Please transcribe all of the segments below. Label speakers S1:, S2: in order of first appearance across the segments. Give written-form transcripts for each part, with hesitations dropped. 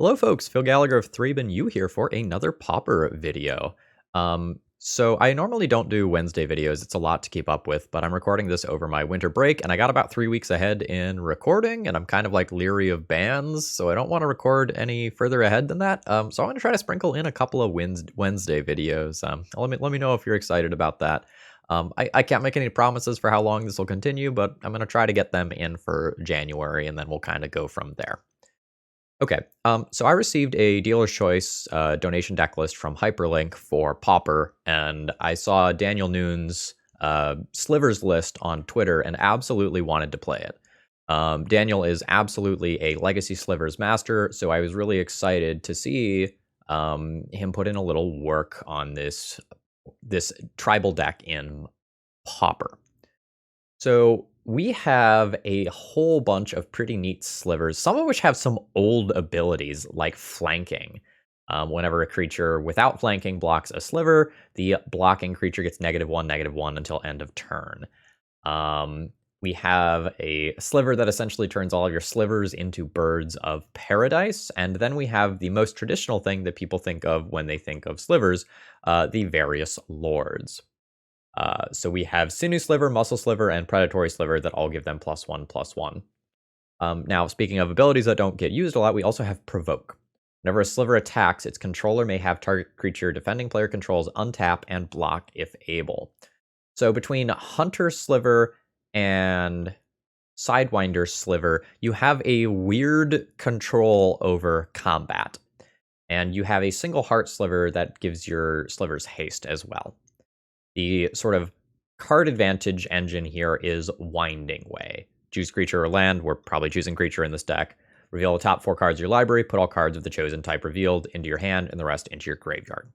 S1: Hello folks, Phil Gallagher of ThrabenU here for another Pauper video. So I normally don't do Wednesday videos, it's a lot to keep up with, but I'm recording this over my winter break, and I got about 3 weeks ahead in recording, and I'm kind of like leery of bans, so I don't want to record any further ahead than that. So I'm going to try to sprinkle in a couple of Wednesday videos. Let me know if you're excited about that. I can't make any promises for how long this will continue, but I'm going to try to get them in for January, and then we'll kind of go from there. Okay, so I received a dealer's choice donation deck list from Hyperlink for Pauper, and I saw Daniel Nunes' Slivers list on Twitter and absolutely wanted to play it. Daniel is absolutely a Legacy Slivers master, so I was really excited to see him put in a little work on this tribal deck in Pauper. So we have a whole bunch of pretty neat slivers, some of which have some old abilities like flanking. Whenever a creature without flanking blocks a sliver, the blocking creature gets -1/-1 until end of turn. We have a sliver that essentially turns all of your slivers into birds of paradise. And then we have the most traditional thing that people think of when they think of slivers, the various lords. So we have Sinew Sliver, Muscle Sliver, and Predatory Sliver that all give them +1/+1. Now, speaking of abilities that don't get used a lot, we also have Provoke. Whenever a Sliver attacks, its controller may have target creature defending player controls untap and block if able. So between Hunter Sliver and Sidewinder Sliver, you have a weird control over combat. And you have a single Heart Sliver that gives your slivers haste as well. The sort of card advantage engine here is Winding Way. Choose creature or land. We're probably choosing creature in this deck. Reveal the top 4 cards of your library. Put all cards of the chosen type revealed into your hand and the rest into your graveyard.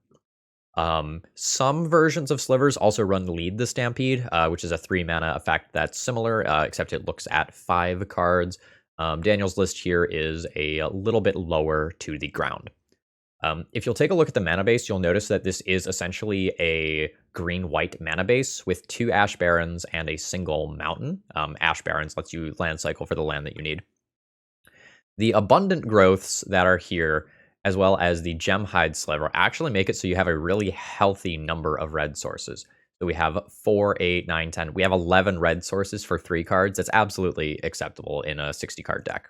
S1: Some versions of Slivers also run Lead the Stampede, which is a 3-mana effect that's similar, except it looks at 5 cards. Daniel's list here is a little bit lower to the ground. If you'll take a look at the mana base, you'll notice that this is essentially a green-white mana base with 2 Ash Barrens and a single mountain. Ash Barrens lets you land cycle for the land that you need. The abundant growths that are here, as well as the Gemhide Sliver, actually make it so you have a really healthy number of red sources. So we have 4, 8, 9, 10. We have 11 red sources for 3 cards. That's absolutely acceptable in a 60-card deck.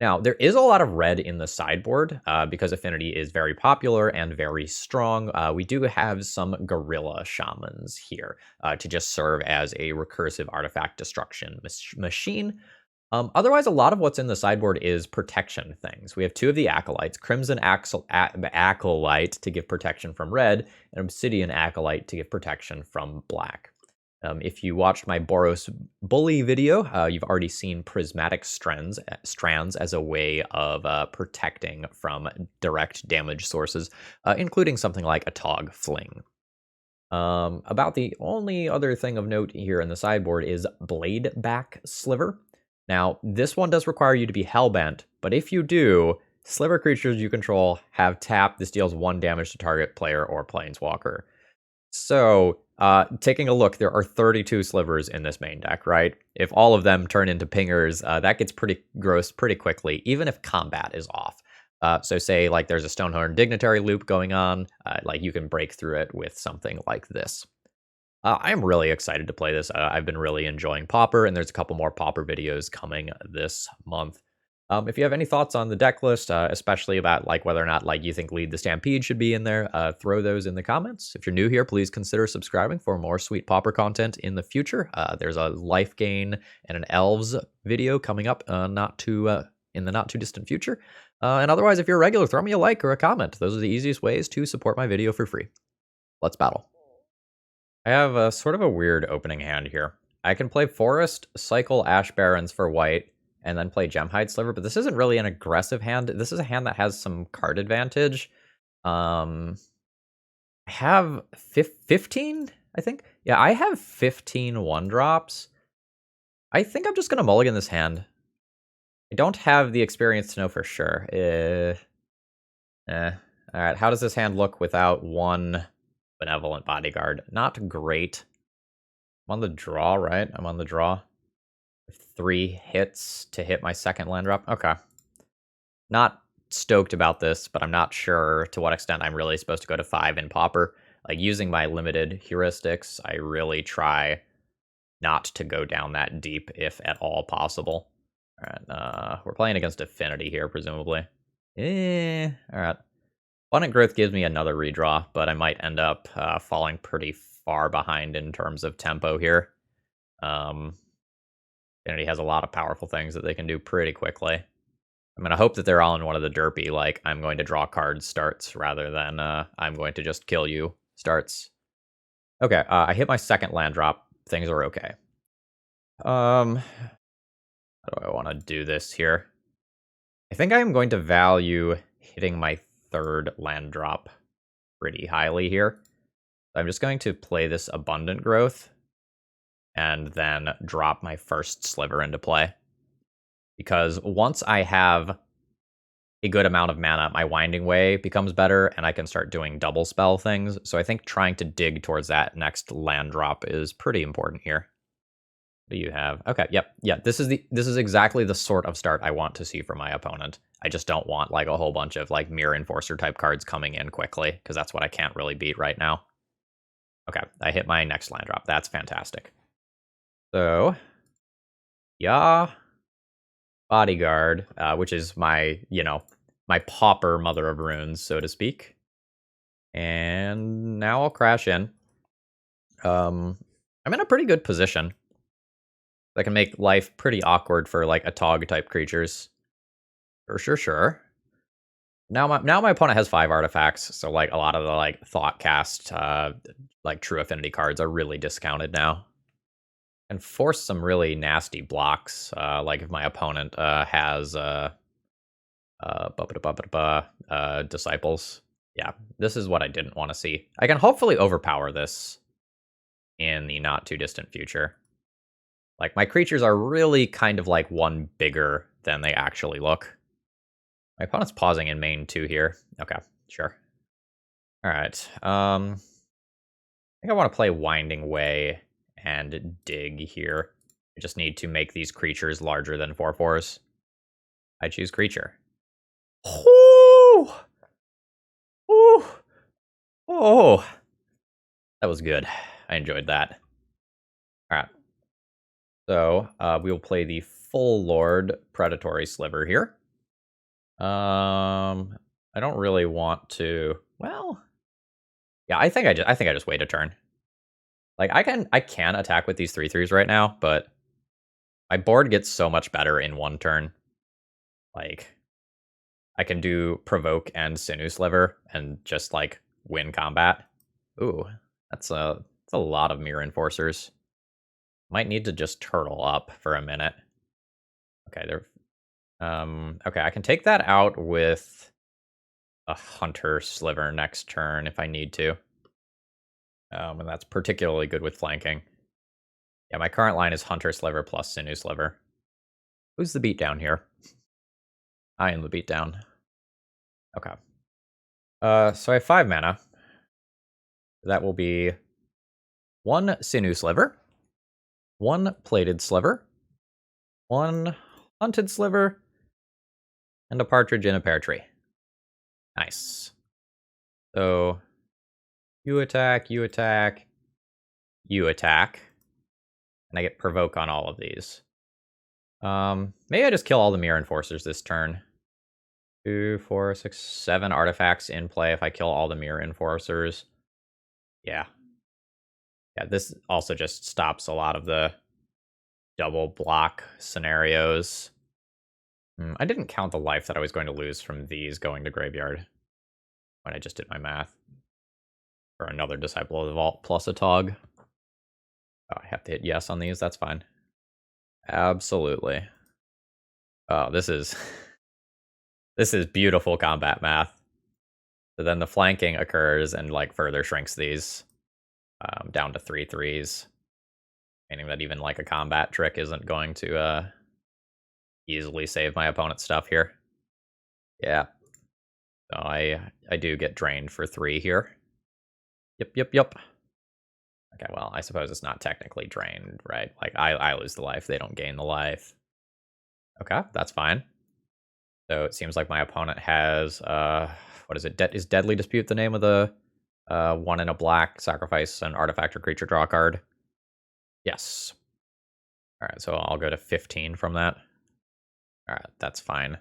S1: Now, there is a lot of red in the sideboard because Affinity is very popular and very strong. We do have some Gorilla Shamans here to just serve as a recursive artifact destruction machine. Otherwise, a lot of what's in the sideboard is protection things. We have 2 of the Acolytes, Crimson Acolyte to give protection from red, and Obsidian Acolyte to give protection from black. If you watched my Boros Bully video, you've already seen Prismatic Strands as a way of protecting from direct damage sources, including something like a Tog Fling. About the only other thing of note here in the sideboard is Bladeback Sliver. Now, this one does require you to be Hellbent, but if you do, Sliver creatures you control have tap. This deals 1 damage to target player or planeswalker. So, taking a look, there are 32 slivers in this main deck, right? If all of them turn into pingers, that gets pretty gross pretty quickly, even if combat is off. So say, like, there's a Stonehorn Dignitary loop going on, like, you can break through it with something like this. I'm really excited to play this. I've been really enjoying Pauper, and there's a couple more Pauper videos coming this month. If you have any thoughts on the deck list, especially about like whether or not like you think Lead the Stampede should be in there, throw those in the comments. If you're new here, please consider subscribing for more sweet Pauper content in the future. There's a Life Gain and an Elves video coming up in the not too distant future. And otherwise, if you're a regular, throw me a like or a comment. Those are the easiest ways to support my video for free. Let's battle. I have a sort of a weird opening hand here. I can play Forest, cycle Ash Barrens for white, and then play Gemhide Sliver, but this isn't really an aggressive hand. This is a hand that has some card advantage. I have 15, I think. Yeah, I have 15 1-drops. I think I'm just going to mulligan this hand. I don't have the experience to know for sure. All right, how does this hand look without 1 Benevolent Bodyguard? Not great. I'm on the draw, right? I'm on the draw. 3 hits to hit my second land drop. Okay. Not stoked about this, but I'm not sure to what extent I'm really supposed to go to 5 in Pauper. Like, using my limited heuristics, I really try not to go down that deep, if at all possible. Alright, we're playing against Affinity here, presumably. Alright. Abundant Growth gives me another redraw, but I might end up falling pretty far behind in terms of tempo here. Affinity has a lot of powerful things that they can do pretty quickly. I'm going to hope that they're all in one of the derpy, like, I'm going to draw cards starts, rather than I'm going to just kill you starts. Okay, I hit my second land drop. Things are okay. How do I want to do this here? I think I'm going to value hitting my third land drop pretty highly here. I'm just going to play this Abundant Growth and then drop my first Sliver into play. Because once I have a good amount of mana, my Winding Way becomes better, and I can start doing double spell things. So I think trying to dig towards that next land drop is pretty important here. What do you have? Okay, yep, yeah. This is exactly the sort of start I want to see from my opponent. I just don't want like a whole bunch of like Mirror Enforcer type cards coming in quickly, because that's what I can't really beat right now. Okay, I hit my next land drop. That's fantastic. So, yeah. Bodyguard, which is my, my Pauper Mother of Runes, so to speak. And now I'll crash in. I'm in a pretty good position. I can make life pretty awkward for, like, Atog type creatures. Sure. Now my opponent has 5 artifacts, so, like, a lot of the, like, Thoughtcast, like, True Affinity cards are really discounted now. And force some really nasty blocks, like if my opponent has Disciples. Yeah, this is what I didn't want to see. I can hopefully overpower this in the not too distant future. Like, my creatures are really kind of like one bigger than they actually look. My opponent's pausing in main 2 here. Okay, sure. Alright, I think I want to play Winding Way and dig here. I just need to make these creatures larger than 4/4s. I choose creature. Oh! Oh! That was good. I enjoyed that. Alright. So, we will play the Full Lord Predatory Sliver here. I don't really want to... Well... Yeah, I think I just wait a turn. Like, I can attack with these 3/3s right now, but my board gets so much better in one turn. Like, I can do Provoke and Sliver and just, like, win combat. Ooh, that's a lot of Mirror Enforcers. Might need to just turtle up for a minute. Okay, okay, I can take that out with a Hunter Sliver next turn if I need to. And that's particularly good with flanking. Yeah, my current line is Hunter Sliver plus Sliver. Who's the beatdown here? I am the beatdown. Okay. So I have 5 mana. That will be 1 Sliver, 1 Plated Sliver, 1 Hunted Sliver, and a Partridge in a Pear Tree. Nice. So, you attack, you attack, you attack. And I get Provoke on all of these. Maybe I just kill all the Mirror Enforcers this turn. 2, 4, 6, 7 artifacts in play if I kill all the Mirror Enforcers. Yeah. Yeah, this also just stops a lot of the double block scenarios. I didn't count the life that I was going to lose from these going to graveyard when I just did my math. For another Disciple of the Vault plus a Tog. Oh, I have to hit yes on these, that's fine. Absolutely. Oh, this is... this is beautiful combat math. So then the flanking occurs and, like, further shrinks these down to 3/3s. Meaning that even, like, a combat trick isn't going to easily save my opponent's stuff here. Yeah. So I do get drained for 3 here. Yep. Okay, well, I suppose it's not technically drained, right? Like, I lose the life, they don't gain the life. Okay, that's fine. So it seems like my opponent has, what is it? Is Deadly Dispute the name of the 1 in a black, sacrifice an artifact or creature, draw a card? Yes. Alright, so I'll go to 15 from that. Alright, that's fine. My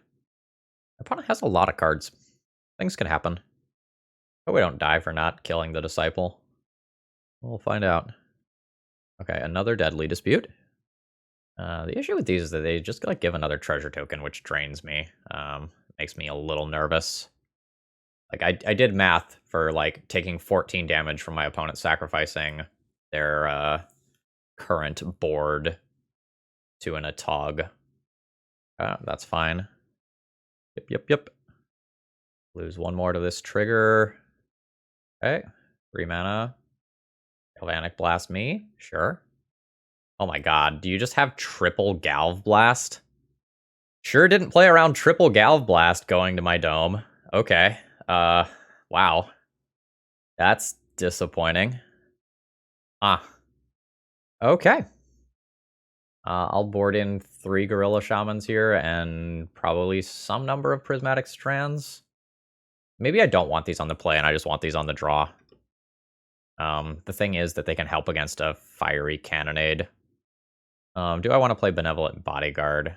S1: opponent has a lot of cards. Things can happen. But we don't die for not killing the Disciple. We'll find out. Okay, another Deadly Dispute. The issue with these is that they just like give another treasure token, which drains me. Makes me a little nervous. Like I did math for like taking 14 damage from my opponent sacrificing their current board to an Atog. That's fine. Yep. Lose one more to this trigger. Okay, 3 mana. Galvanic Blast me, sure. Oh my god, do you just have triple Galv Blast? Sure didn't play around triple Galv Blast going to my dome. Okay, wow. That's disappointing. Okay. I'll board in 3 Gorilla Shamans here and probably some number of Prismatic Strands. Maybe I don't want these on the play and I just want these on the draw. The thing is that they can help against a Fiery Cannonade. Do I want to play Benevolent Bodyguard?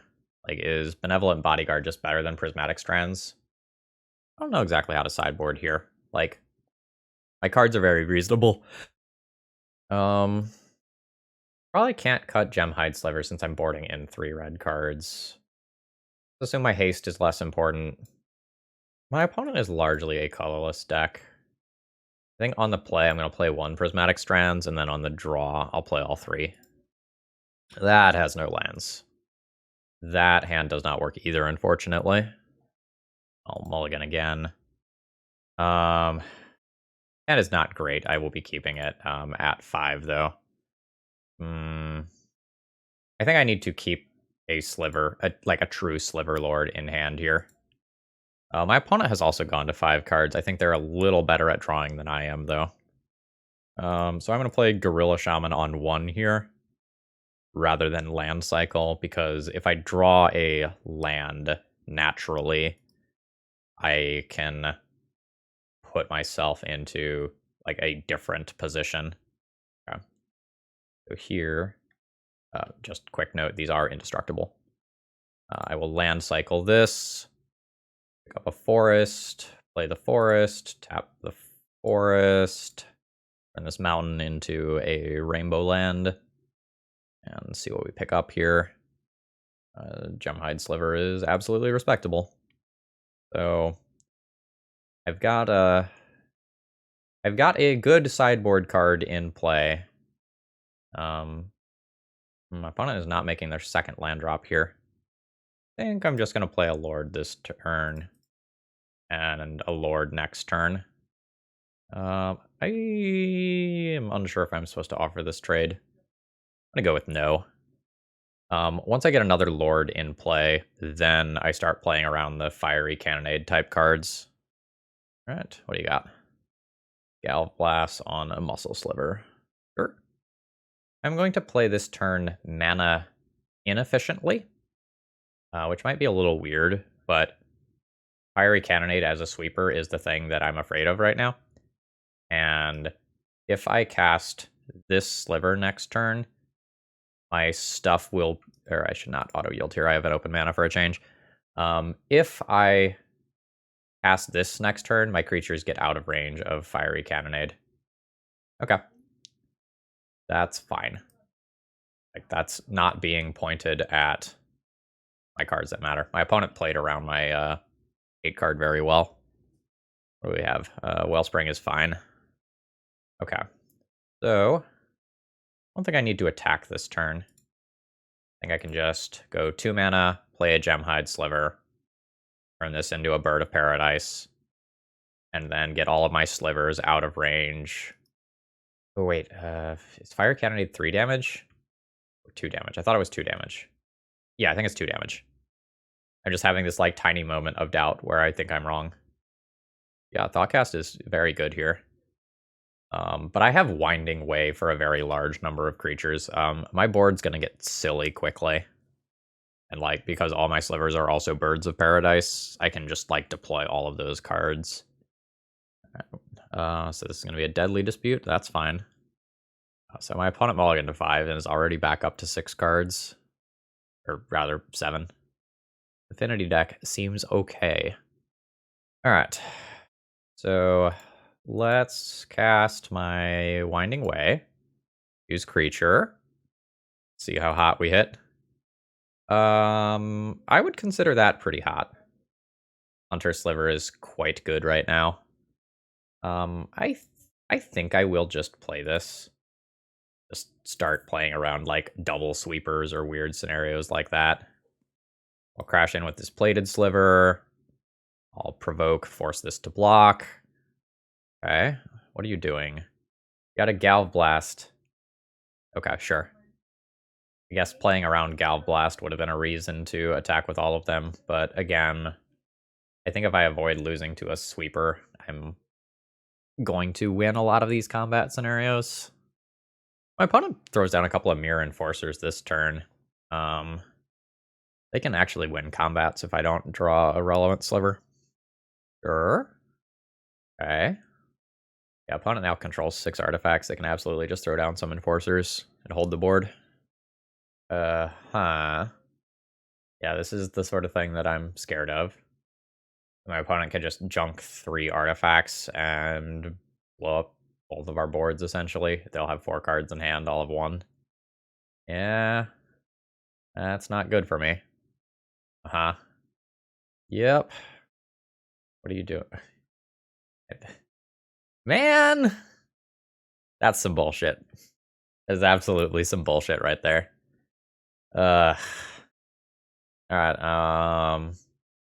S1: Like, is Benevolent Bodyguard just better than Prismatic Strands? I don't know exactly how to sideboard here. Like, my cards are very reasonable. Probably can't cut Gemhide Sliver since I'm boarding in 3 red cards. Assume my haste is less important. My opponent is largely a colorless deck. I think on the play, I'm going to play 1 Prismatic Strands, and then on the draw, I'll play all 3. That has no lands. That hand does not work either, unfortunately. I'll mulligan again. That is not great. I will be keeping it at 5, though. I think I need to keep a Sliver, like a true Sliver Lord in hand here. My opponent has also gone to 5 cards. I think they're a little better at drawing than I am, though. So I'm going to play Gorilla Shaman on 1 here, rather than Land Cycle, because if I draw a land naturally, I can put myself into like a different position. Okay. So here, just quick note, these are indestructible. I will Land Cycle this. Pick up a forest, play the forest, tap the forest, turn this mountain into a rainbow land, and see what we pick up here. Gemhide Sliver is absolutely respectable. So I've got a good sideboard card in play. My opponent is not making their second land drop here. I think I'm just going to play a Lord this turn and a Lord next turn. I am unsure if I'm supposed to offer this trade. I'm going to go with no. Once I get another Lord in play, then I start playing around the Fiery Cannonade type cards. All right, what do you got? Galv Blast on a Muscle Sliver. Sure. I'm going to play this turn mana inefficiently, which might be a little weird, but Fiery Cannonade as a sweeper is the thing that I'm afraid of right now. And if I cast this Sliver next turn, my stuff will, or I should not auto-yield here, I have an open mana for a change. If I cast this next turn, my creatures get out of range of Fiery Cannonade. Okay. That's fine. Like, that's not being pointed at my cards that matter. My opponent played around my 8 card very well. What do we have? Wellspring is fine. Okay. So, I don't think I need to attack this turn. I think I can just go 2 mana, play a Gemhide Sliver, turn this into a Bird of Paradise, and then get all of my slivers out of range. Oh, wait. Is Fire Cannonade 3 damage? Or 2 damage? I thought it was 2 damage. Yeah, I think it's 2 damage. I'm just having this, like, tiny moment of doubt where I think I'm wrong. Yeah, Thoughtcast is very good here. But I have Winding Way for a very large number of creatures. My board's going to get silly quickly. And, like, because all my slivers are also Birds of Paradise, I can just, like, deploy all of those cards. So this is going to be a Deadly Dispute. That's fine. So my opponent mulliganed to 5 and is already back up to 6 cards. Or rather, 7. Affinity deck seems okay. Alright. So let's cast my Winding Way. Use Creature. See how hot we hit. I would consider that pretty hot. Hunter Sliver is quite good right now. I think I will just play this. Just start playing around like double sweepers or weird scenarios like that. I'll crash in with this Plated Sliver. I'll provoke, force this to block. Okay, what are you doing? You got a Galv Blast. Okay, sure. I guess playing around Galv Blast would have been a reason to attack with all of them, but again, I think if I avoid losing to a sweeper, I'm going to win a lot of these combat scenarios. My opponent throws down a couple of Mirror Enforcers this turn. They can actually win combats if I don't draw a relevant sliver. Sure. Okay. Yeah, opponent now controls 6 artifacts. They can absolutely just throw down some Enforcers and hold the board. Yeah, this is the sort of thing that I'm scared of. My opponent can just junk 3 artifacts and blow up both of our boards, essentially. They'll have 4 cards in hand, I'll have 1. Yeah, that's not good for me. Yep. What are you doing? Man! That's some bullshit. That is absolutely some bullshit right there. Alright,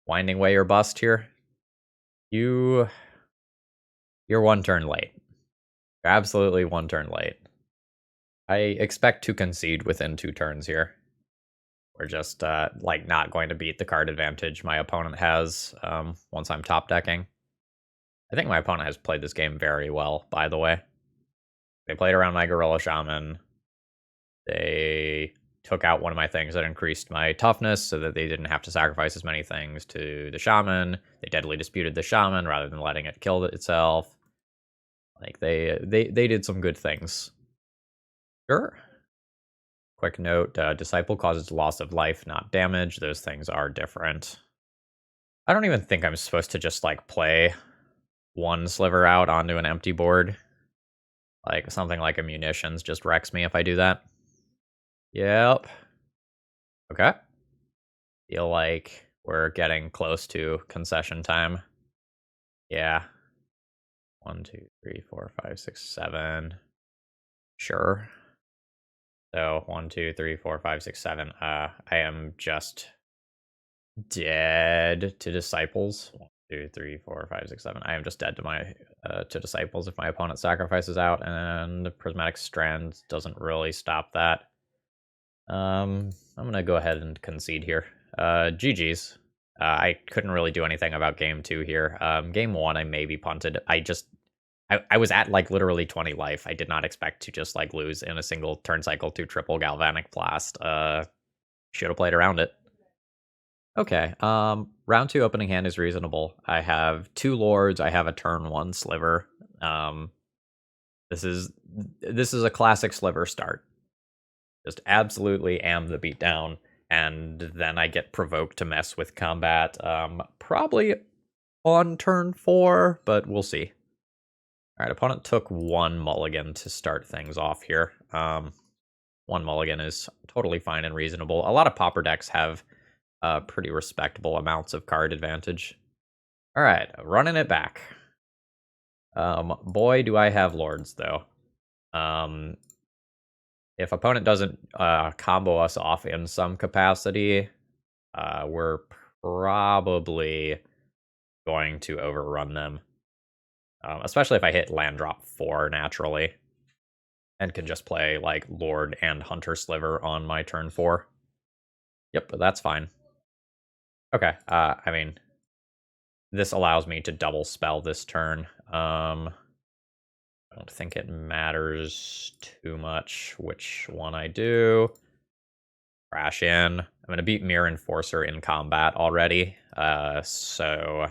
S1: Winding Way or bust here. You're 1 turn late. You're absolutely 1 turn late. I expect to concede within 2 turns here. We're just, like, not going to beat the card advantage my opponent has once I'm top decking. I think my opponent has played this game very well, by the way. They played around my Gorilla Shaman. They took out one of my things that increased my toughness so that they didn't have to sacrifice as many things to the Shaman. They deadly disputed the Shaman rather than letting it kill itself. Like, they did some good things. Sure. Quick note, Disciple causes loss of life, not damage. Those things are different. I don't even think I'm supposed to just, like, play 1 sliver out onto an empty board. Like, something like a Munitions just wrecks me if I do that. Yep. Okay. Feel like we're getting close to concession time. Yeah. 1, 2, 3, 4, 5, 6, 7. Sure. So 1, 2, 3, 4, 5, 6, 7. I am just dead to Disciples. 1, 2, 3, 4, 5, 6, 7. I am just dead to my to Disciples if my opponent sacrifices out, and Prismatic Strand doesn't really stop that. I'm gonna go ahead and concede here. GG's. I couldn't really do anything about game 2 here. Game 1, I maybe punted. I was at, like, literally 20 life. I did not expect to just, like, lose in a single turn cycle to triple Galvanic Blast. Should have played around it. Okay, round 2 opening hand is reasonable. I have 2 Lords, I have a turn 1 Sliver. This is a classic Sliver start. Just absolutely am the beatdown, and then I get provoked to mess with combat. Probably on turn 4, but we'll see. Alright, opponent took 1 mulligan to start things off here. 1 mulligan is totally fine and reasonable. A lot of Pauper decks have pretty respectable amounts of card advantage. Alright, running it back. Boy, do I have Lords, though. If opponent doesn't combo us off in some capacity, we're probably going to overrun them. Especially if I hit land drop 4 naturally. And can just play, like, Lord and Hunter Sliver on my turn 4. Yep, that's fine. Okay, I mean, this allows me to double spell this turn. I don't think it matters too much which one I do. Crash in. I'm going to beat Mirror Enforcer in combat already, so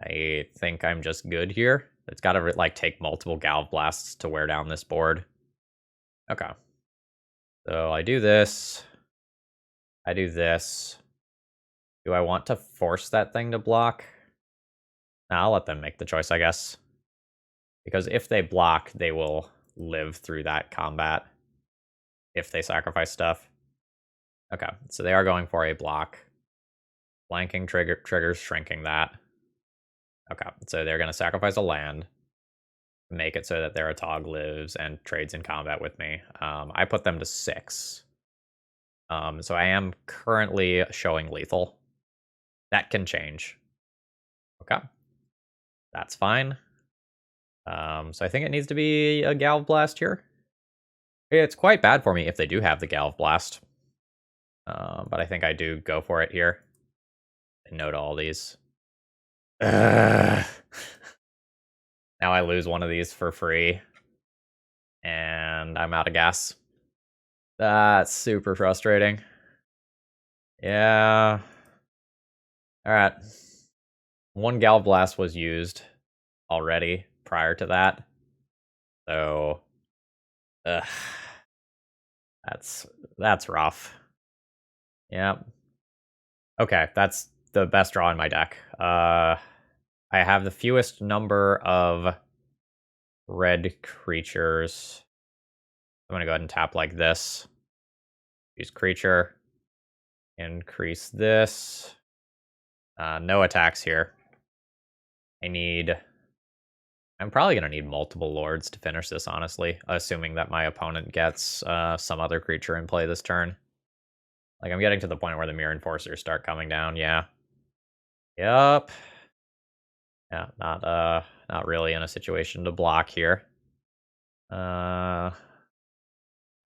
S1: I think I'm just good here. It's got to like take multiple Galv Blasts to wear down this board. Okay. So I do this. I do this. Do I want to force that thing to block? Nah, I'll let them make the choice, I guess. Because if they block, they will live through that combat. If they sacrifice stuff. Okay, so they are going for a block. Flanking triggers shrinking that. Okay, so they're going to sacrifice a land. Make it so that their Atog lives and trades in combat with me. I put them to 6. So I am currently showing lethal. That can change. Okay. That's fine. So I think it needs to be a Galv Blast here. It's quite bad for me if they do have the Galv Blast. But I think I do go for it here. And no to all these. Now I lose one of these for free. And I'm out of gas. That's super frustrating. Yeah. Alright. One Galv Blast was used already prior to that. So that's rough. Yep. Okay, that's the best draw in my deck. I have the fewest number of red creatures. I'm gonna go ahead and tap like this. Use creature. Increase this. No attacks here. I'm probably gonna need multiple lords to finish this, honestly, assuming that my opponent gets some other creature in play this turn. Like, I'm getting to the point where the Mirror Enforcers start coming down, yeah. Yup. Yeah, not really in a situation to block here.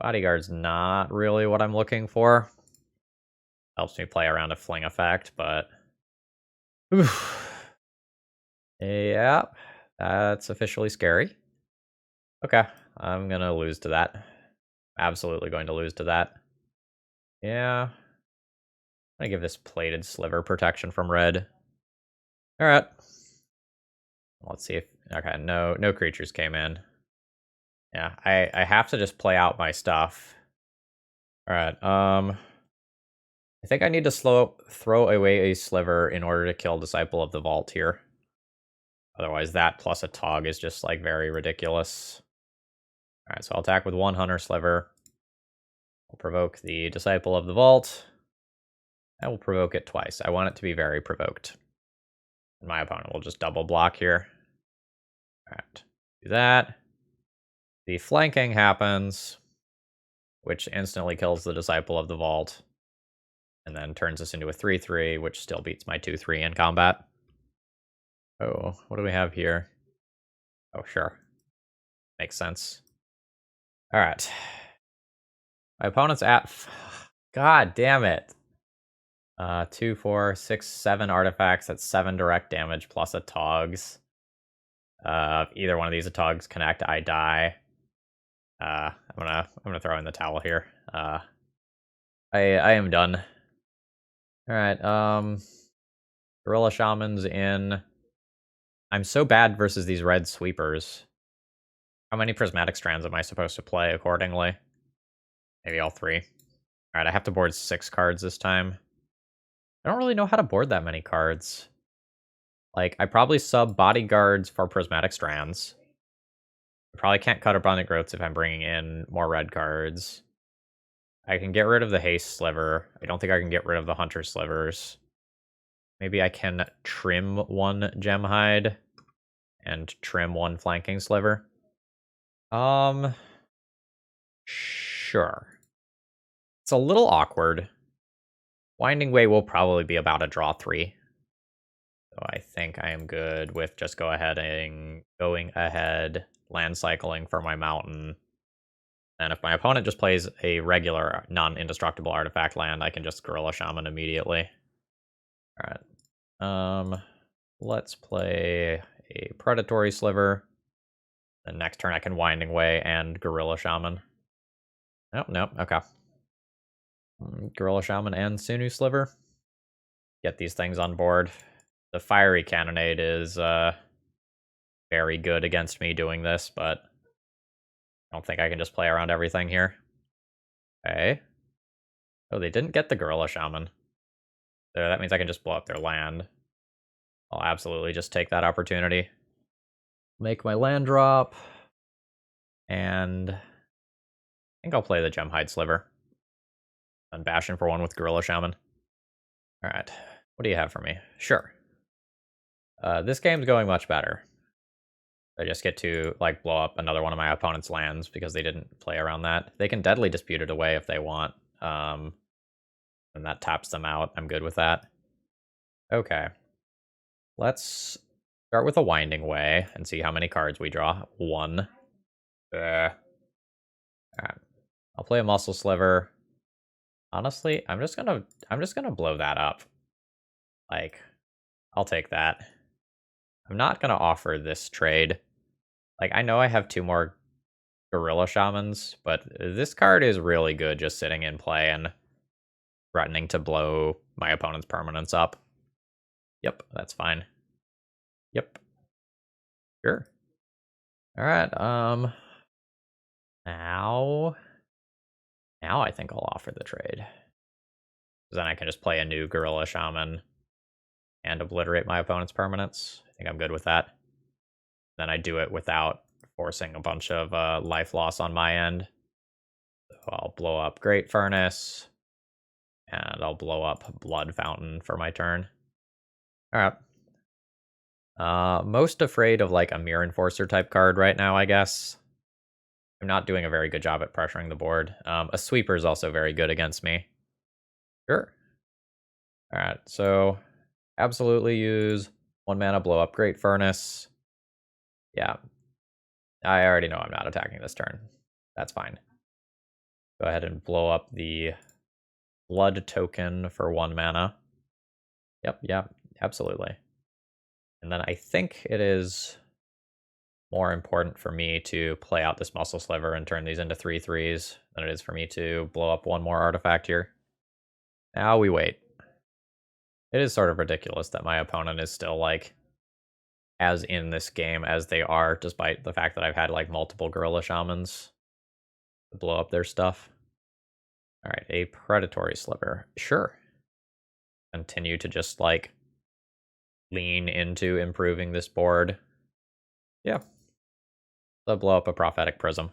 S1: Bodyguard's not really what I'm looking for. Helps me play around a fling effect, but... Oof. Yeah, that's officially scary. Okay, I'm gonna lose to that. Absolutely going to lose to that. Yeah. I'm gonna give this Plated Sliver protection from red. Alright. Let's see if... Okay, no creatures came in. Yeah, I have to just play out my stuff. Alright, I think I need to throw away a Sliver in order to kill Disciple of the Vault here. Otherwise, that plus a Tog is just, like, very ridiculous. Alright, so I'll attack with one Hunter Sliver. I'll provoke the Disciple of the Vault. I will provoke it twice. I want it to be very provoked. And my opponent will just double block here. Alright, do that. The flanking happens, which instantly kills the Disciple of the Vault. And then turns us into a 3-3, which still beats my 2-3 in combat. Oh, what do we have here? Oh, sure. Makes sense. Alright. My opponent's at... God damn it. 2, 4, 6, 7 artifacts. That's 7 direct damage plus a Togs. If either one of these Togs connect, I die. I'm gonna throw in the towel here. I am done. Alright, Gorilla Shaman's in. I'm so bad versus these red sweepers. How many Prismatic Strands am I supposed to play accordingly? Maybe all 3. Alright, I have to board 6 cards this time. I don't really know how to board that many cards. Like, I probably sub Bodyguards for Prismatic Strands. I probably can't cut Abundant Growths if I'm bringing in more red cards. I can get rid of the Haste Sliver. I don't think I can get rid of the Hunter Slivers. Maybe I can trim one Gem Hide and trim one Flanking Sliver. Sure. It's a little awkward. Winding Way will probably be about a draw 3. So I think I am good with just going ahead, land cycling for my mountain. And if my opponent just plays a regular non-indestructible artifact land, I can just Gorilla Shaman immediately. Alright. Let's play a Predatory Sliver. The next turn I can Winding Way and Gorilla Shaman. Nope, okay. Gorilla Shaman and Sunu Sliver. Get these things on board. The Fiery Cannonade is very good against me doing this, but I don't think I can just play around everything here. Okay. Oh, they didn't get the Gorilla Shaman. So that means I can just blow up their land. I'll absolutely just take that opportunity. Make my land drop. And I think I'll play the Gemhide Sliver. And bash in for one with Gorilla Shaman. Alright. What do you have for me? Sure. This game's going much better. I just get to, like, blow up another one of my opponent's lands because they didn't play around that. They can Deadly Dispute it away if they want. And that taps them out. I'm good with that. Okay. Let's start with a Winding Way and see how many cards we draw. 1. Alright. I'll play a Muscle Sliver. Honestly, I'm just gonna blow that up. Like, I'll take that. I'm not gonna offer this trade. Like, I know I have 2 more Gorilla Shamans, but this card is really good just sitting in play and threatening to blow my opponent's permanents up. Yep, that's fine. Yep. Sure. Alright, Now I think I'll offer the trade. Then I can just play a new Gorilla Shaman and obliterate my opponent's permanents. I think I'm good with that. Then I do it without forcing a bunch of life loss on my end. So I'll blow up Great Furnace, and I'll blow up Blood Fountain for my turn. Alright. Most afraid of, like, a Mirror Enforcer type card right now, I guess. I'm not doing a very good job at pressuring the board. A Sweeper is also very good against me. Sure. Alright, so absolutely use 1 mana, blow up Great Furnace. Yeah. I already know I'm not attacking this turn. That's fine. Go ahead and blow up the Blood token for 1 mana. Yep, absolutely. And then I think it is more important for me to play out this Muscle Sliver and turn these into 3/3s than it is for me to blow up 1 more artifact here. Now we wait. It is sort of ridiculous that my opponent is still, like, as in this game as they are, despite the fact that I've had, like, multiple Gorilla Shamans to blow up their stuff. Alright, a Predatory Sliver. Sure. Continue to just, like, lean into improving this board. Yeah. So blow up a Prophetic Prism.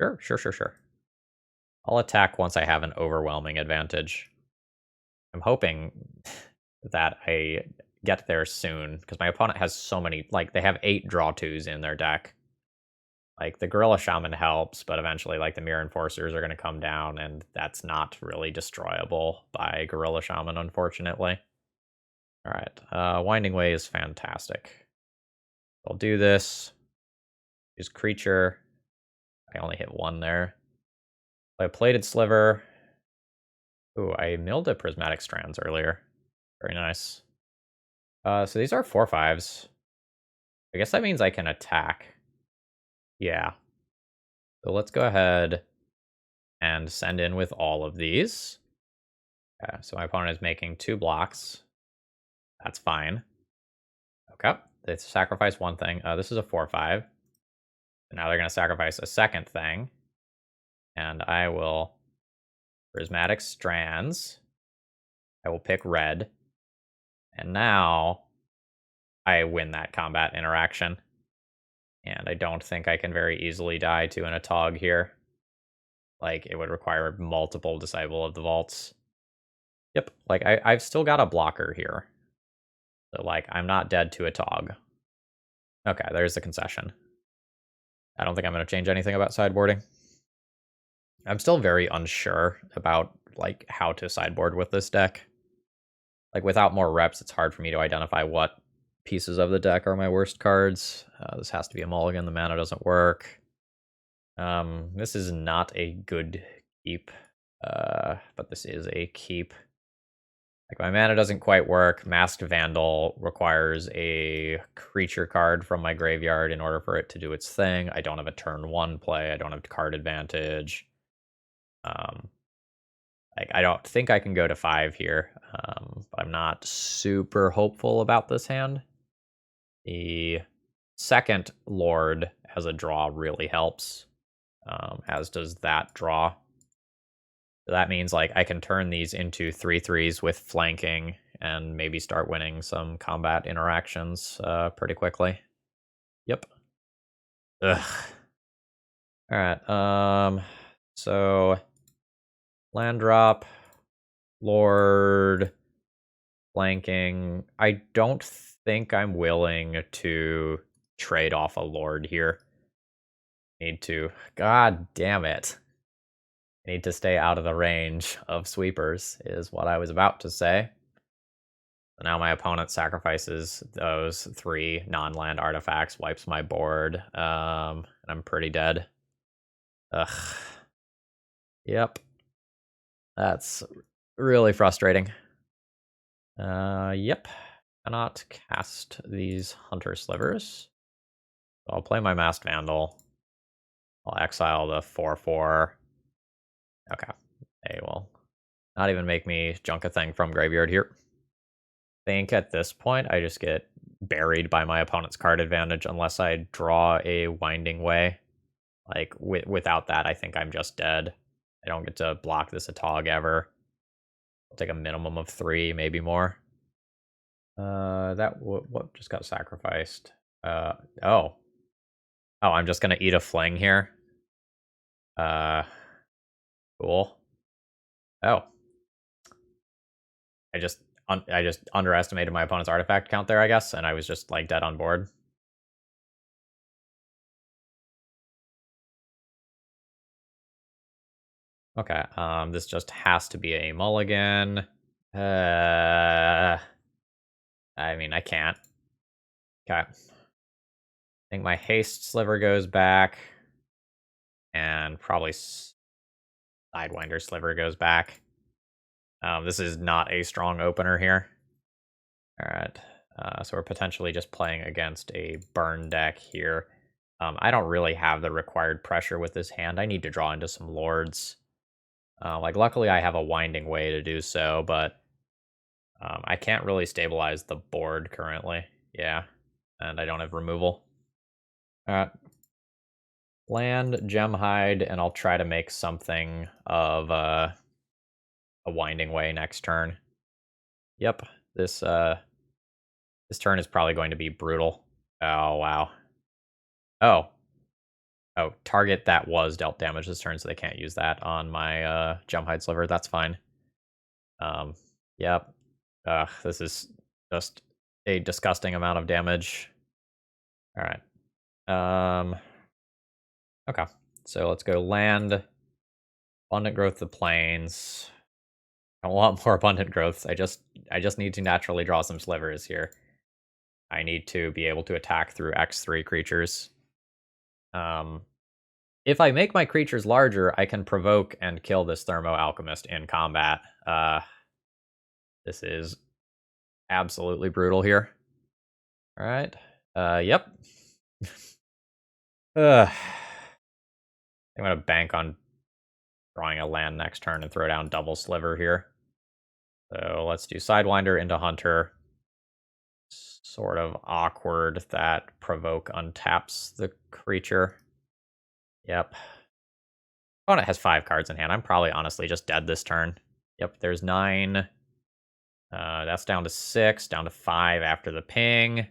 S1: Sure. I'll attack once I have an overwhelming advantage. I'm hoping that I get there soon, because my opponent has so many, like, they have 8 draw 2s in their deck. Like, the Gorilla Shaman helps, but eventually, like, the Mirror Enforcers are going to come down, and that's not really destroyable by Gorilla Shaman, unfortunately. Alright, Winding Way is fantastic. I'll do this. Use Creature. I only hit 1 there. Play a Plated Sliver. Ooh, I milled a Prismatic Strands earlier. Very nice. So these are 4/5s. I guess that means I can attack. Yeah. So let's go ahead and send in with all of these. Okay, so my opponent is making 2 blocks. That's fine. Okay, they sacrifice 1 thing. This is a 4/5. And now they're going to sacrifice a second thing. And I will Prismatic Strands. I will pick red. And now I win that combat interaction. And I don't think I can very easily die to an Atog here. Like, it would require multiple Disciple of the Vaults. Yep, like, I've still got a blocker here. So, like, I'm not dead to Atog. Okay, there's the concession. I don't think I'm going to change anything about sideboarding. I'm still very unsure about, like, how to sideboard with this deck. Like, without more reps, it's hard for me to identify what pieces of the deck are my worst cards. This has to be a mulligan. The mana doesn't work. This is not a good keep, but this is a keep. Like, my mana doesn't quite work. Masked Vandal requires a creature card from my graveyard in order for it to do its thing. I don't have a turn 1 play. I don't have card advantage. Like, I don't think I can go to 5 here, but I'm not super hopeful about this hand. The second Lord as a draw really helps, as does that draw. So that means, like, I can turn these into 3/3s with flanking and maybe start winning some combat interactions pretty quickly. Yep. Ugh. Alright, so land drop, Lord, flanking. I don't think I'm willing to trade off a Lord here. Need to. God damn it. Need to stay out of the range of sweepers, is what I was about to say. So now my opponent sacrifices those 3 non-land artifacts, wipes my board, and I'm pretty dead. Ugh. Yep. That's really frustrating. Yep. Cannot cast these Hunter Slivers. So I'll play my Masked Vandal. I'll exile the 4/4. Okay. They will not even make me junk a thing from graveyard here. I think at this point I just get buried by my opponent's card advantage unless I draw a Winding Way. Like, without that, I think I'm just dead. I don't get to block this Atog ever. I'll take a minimum of 3, maybe more. What just got sacrificed? Oh. Oh, I'm just gonna eat a fling here. Cool. Oh. I just underestimated my opponent's artifact count there, I guess, and I was just, like, dead on board. Okay, this just has to be a mulligan. I mean, I can't. Okay. I think my haste sliver goes back. And probably Sidewinder Sliver goes back. This is not a strong opener here. Alright, so we're potentially just playing against a burn deck here. I don't really have the required pressure with this hand. I need to draw into some lords. Like, luckily I have a Winding Way to do so, but I can't really stabilize the board currently. Yeah, and I don't have removal. Land, Gem Hide, and I'll try to make something of a Winding Way next turn. Yep, this turn is probably going to be brutal. Oh, wow. Oh. Oh, target that was dealt damage this turn, so they can't use that on my Gem Hide Sliver. That's fine. Yep. This is just a disgusting amount of damage. Alright. Okay. So let's go land. Abundant Growth the Plains. I want more Abundant Growths. I just need to naturally draw some slivers here. I need to be able to attack through X3 creatures. If I make my creatures larger, I can provoke and kill this Thermo Alchemist in combat. This is absolutely brutal here. Alright. Yep. I'm gonna bank on drawing a land next turn and throw down double sliver here. So let's do Sidewinder into Hunter. Sort of awkward that provoke untaps the creature. Yep. Opponent has 5 cards in hand. I'm probably honestly just dead this turn. Yep, there's 9. That's down to 6, down to 5 after the ping.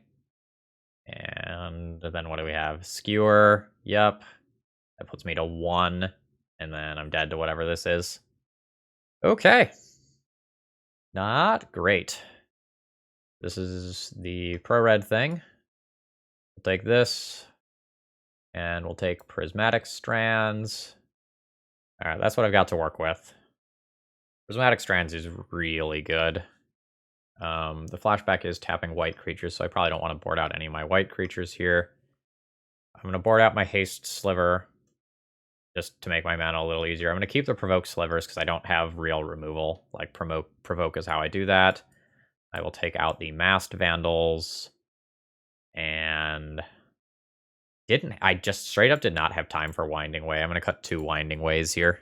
S1: And then what do we have? Skewer. Yep. That puts me to 1. And then I'm dead to whatever this is. Okay. Not great. This is the pro-red thing. We'll take this. And we'll take Prismatic Strands. Alright, that's what I've got to work with. Prismatic Strands is really good. The flashback is tapping white creatures, so I probably don't want to board out any of my white creatures here. I'm going to board out my haste sliver just to make my mana a little easier. I'm going to keep the provoke slivers because I don't have real removal. Like, provoke is how I do that. I will take out the masked vandals. And I just straight up did not have time for Winding Way. I'm going to cut 2 Winding Ways here.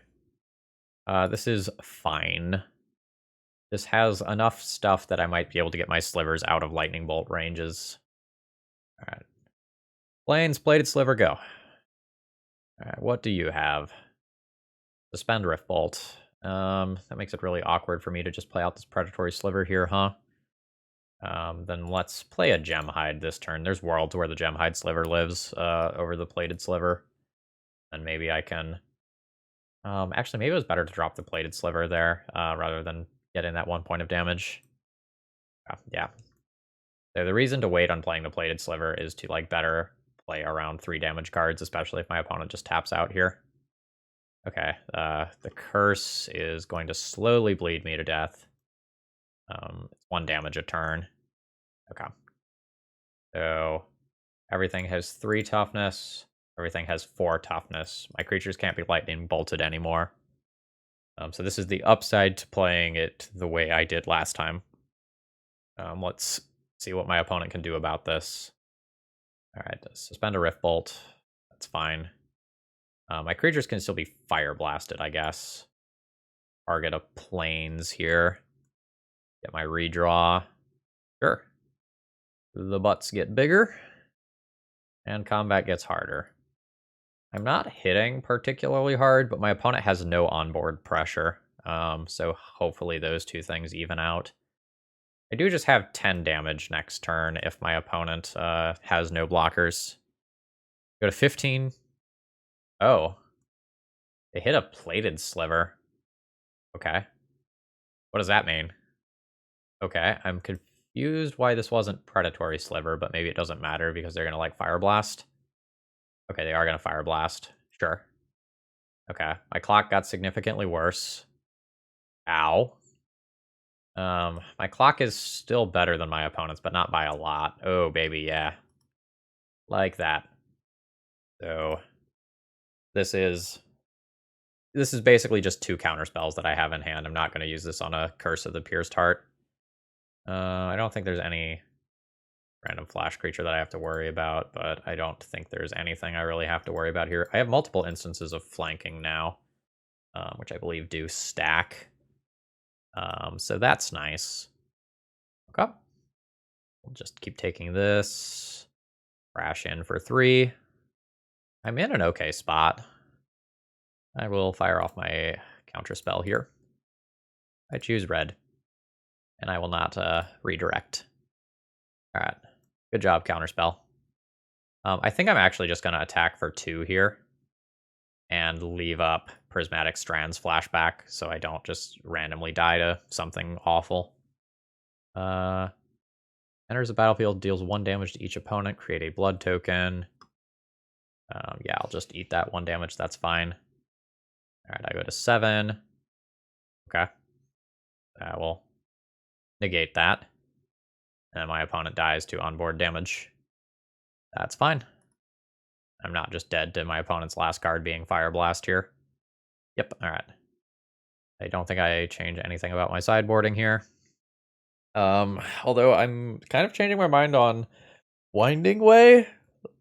S1: This is fine. This has enough stuff that I might be able to get my slivers out of lightning bolt ranges. Alright. Plains, plated sliver, go. Alright, what do you have? Suspend Rift Bolt. That makes it really awkward for me to just play out this Predatory Sliver here, huh? Then let's play a Gem Hide this turn. There's worlds where the Gem Hide Sliver lives over the Plated Sliver. And maybe I can... actually, maybe it was better to drop the Plated Sliver there rather than getting that 1 point of damage. Yeah. So the reason to wait on playing the Plated Sliver is to like better play around 3 damage cards, especially if my opponent just taps out here. Okay, the curse is going to slowly bleed me to death. It's 1 damage a turn. Okay. So everything has 3 toughness. Everything has 4 toughness. My creatures can't be lightning bolted anymore. So this is the upside to playing it the way I did last time. Let's see what my opponent can do about this. Alright, suspend a Rift Bolt. That's fine. My creatures can still be fire blasted, I guess. Target a plains here. Get my redraw. Sure. The butts get bigger. And combat gets harder. I'm not hitting particularly hard, but my opponent has no onboard pressure. So hopefully those 2 things even out. I do just have 10 damage next turn if my opponent has no blockers. Go to 15. Oh. They hit a plated sliver. Okay. What does that mean? Okay, I'm confused why this wasn't Predatory Sliver, but maybe it doesn't matter because they're going to like Fire Blast. Okay, they are going to Fire Blast. Sure. Okay, my clock got significantly worse. Ow. My clock is still better than my opponent's, but not by a lot. Oh, baby, yeah. Like that. So, this is basically just 2 counter spells that I have in hand. I'm not going to use this on a Curse of the Pierced Heart. I don't think there's any random flash creature that I have to worry about, but I don't think there's anything I really have to worry about here. I have multiple instances of flanking now, which I believe do stack. So that's nice. Okay. We'll just keep taking this. Crash in for 3. I'm in an okay spot. I will fire off my counter spell here. I choose red. And I will not redirect. Alright. Good job, counterspell. I think I'm actually just going to attack for 2 here. And leave up Prismatic Strands flashback so I don't just randomly die to something awful. Enters the battlefield, deals 1 damage to each opponent, create a blood token. Yeah, I'll just eat that 1 damage, that's fine. Alright, I go to 7. Okay. I will negate that. And my opponent dies to onboard damage. That's fine. I'm not just dead to my opponent's last card being Fire Blast here. Yep, alright. I don't think I change anything about my sideboarding here. Although I'm kind of changing my mind on Winding Way.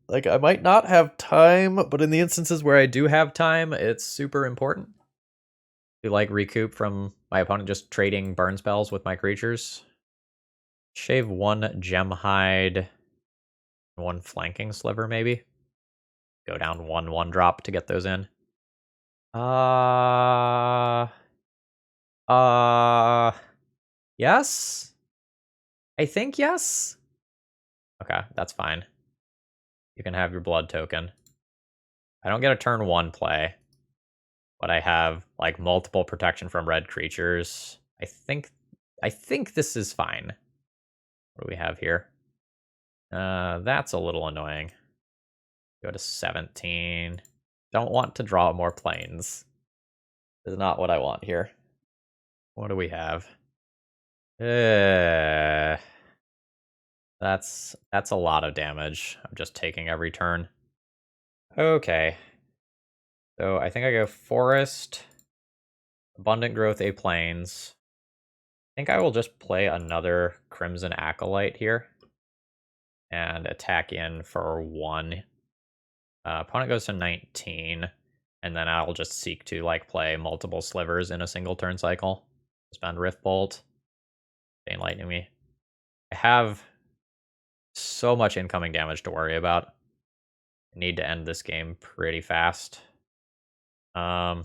S1: Like, I might not have time, but in the instances where I do have time, it's super important to, like, recoup from my opponent just trading burn spells with my creatures. Shave 1 Gem Hide, 1 Flanking Sliver, maybe. Go down 1/1 drop to get those in. Yes? I think yes? Okay, that's fine. You can have your blood token. I don't get a turn 1 play, but I have, like, multiple protection from red creatures. I think this is fine. What do we have here? That's a little annoying. Go to 17. Don't want to draw more planes. Is not what I want here. What do we have? That's a lot of damage. I'm just taking every turn. Okay. So I think I go Forest, Abundant Growth, A Plains. I think I will just play another Crimson Acolyte here. And attack in for 1. Opponent goes to 19. And then I'll just seek to like play multiple slivers in a single turn cycle. Spend Rift Bolt. Bane Lightning me. I have so much incoming damage to worry about. I need to end this game pretty fast. I'm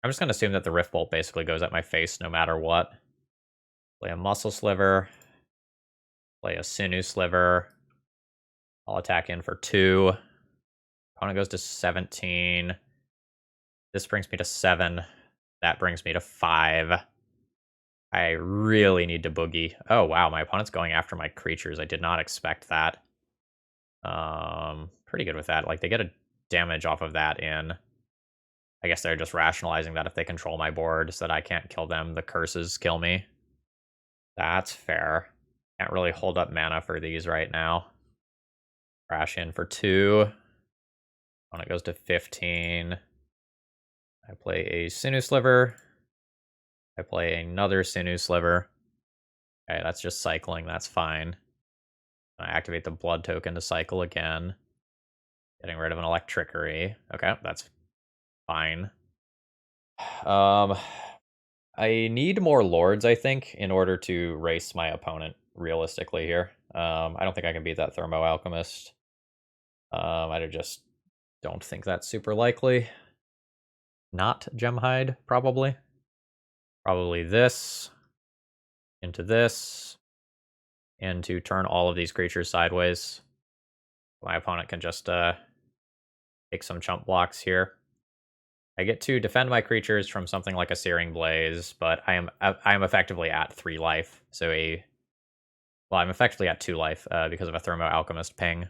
S1: just gonna assume that the Rift Bolt basically goes at my face no matter what. Play a Muscle Sliver. Play a Sinew Sliver. I'll attack in for 2. Opponent goes to 17. This brings me to 7. That brings me to 5. I really need to boogie. Oh, wow, my opponent's going after my creatures. I did not expect that. Pretty good with that. Like, they get a damage off of that in. I guess they're just rationalizing that if they control my board so that I can't kill them, the curses kill me. That's fair. Can't really hold up mana for these right now. Crash in for 2. When it goes to 15, I play a Sinew Sliver. I play another Sinew Sliver. Okay, that's just cycling. That's fine. I activate the blood token to cycle again. Getting rid of an Electrickery. Okay, that's fine. I need more lords, I think, in order to race my opponent realistically here. I don't think I can beat that Thermo Alchemist. I just don't think that's super likely. Not Gemhide, probably. Probably this. Into this. And to turn all of these creatures sideways. My opponent can just take some chump blocks here. I get to defend my creatures from something like a Searing Blaze, but I am effectively at 3 life. So I'm effectively at 2 life because of a Thermo Alchemist ping.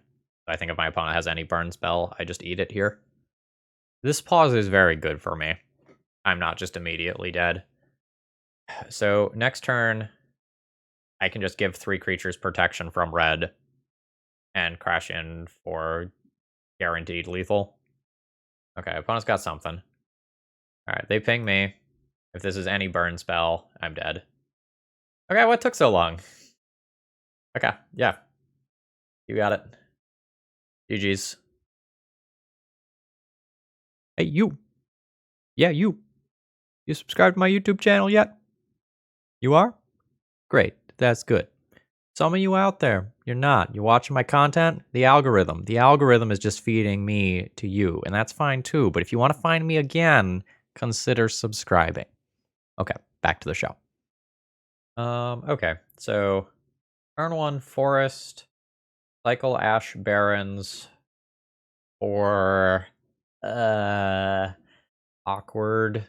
S1: I think if my opponent has any burn spell, I just eat it here. This pause is very good for me. I'm not just immediately dead. So next turn, I can just give 3 creatures protection from red and crash in for guaranteed lethal. Okay, opponent's got something. Alright, they ping me. If this is any burn spell, I'm dead. Okay, what took so long? Okay, yeah. You got it. GG's. Hey, you. Yeah, you. You subscribed to my YouTube channel yet? You are? Great, that's good. Some of you out there, you're not. You're watching my content? The algorithm is just feeding me to you, and that's fine too. But if you want to find me again, consider subscribing. Okay, back to the show. Okay, so turn 1 Forest, cycle Ash Barrens, or awkward,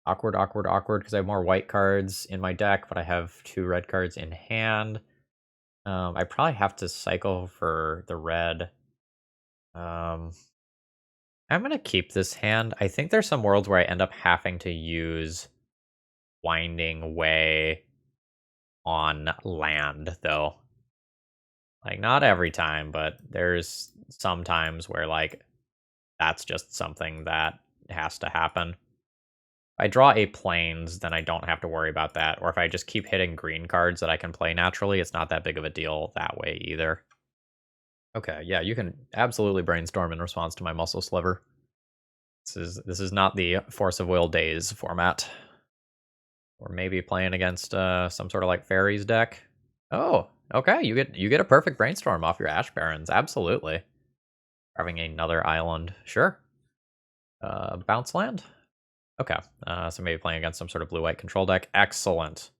S1: because I have more white cards in my deck, but I have 2 red cards in hand. I probably have to cycle for the red. I'm gonna keep this hand. I think there's some worlds where I end up having to use Winding Way on land, though. Like, not every time, but there's some times where, like, that's just something that has to happen. If I draw a plains, then I don't have to worry about that. Or if I just keep hitting green cards that I can play naturally, it's not that big of a deal that way either. Okay, yeah, you can absolutely brainstorm in response to my Muscle Sliver. This is not the Force of Will Days format. Or maybe playing against some sort of like fairies deck. Oh, okay, you get a perfect brainstorm off your Ash Barrens, absolutely. Having another island, sure. Bounce land? Okay, so maybe playing against some sort of blue-white control deck. Excellent.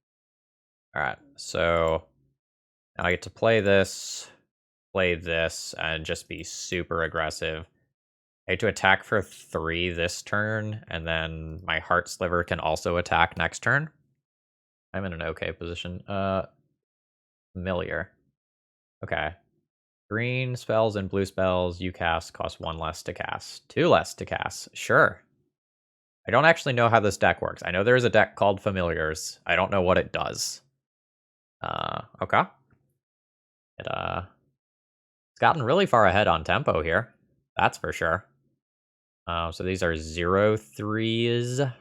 S1: Alright, so now I get to play this, and just be super aggressive. I get to attack for 3 this turn, and then my Heart Sliver can also attack next turn. I'm in an okay position. Familiar. Okay. Green spells and blue spells you cast cost 1 less to cast. 2 less to cast. Sure. I don't actually know how this deck works. I know there is a deck called Familiars. I don't know what it does. Okay. It's gotten really far ahead on tempo here. That's for sure. So these are 0/3s.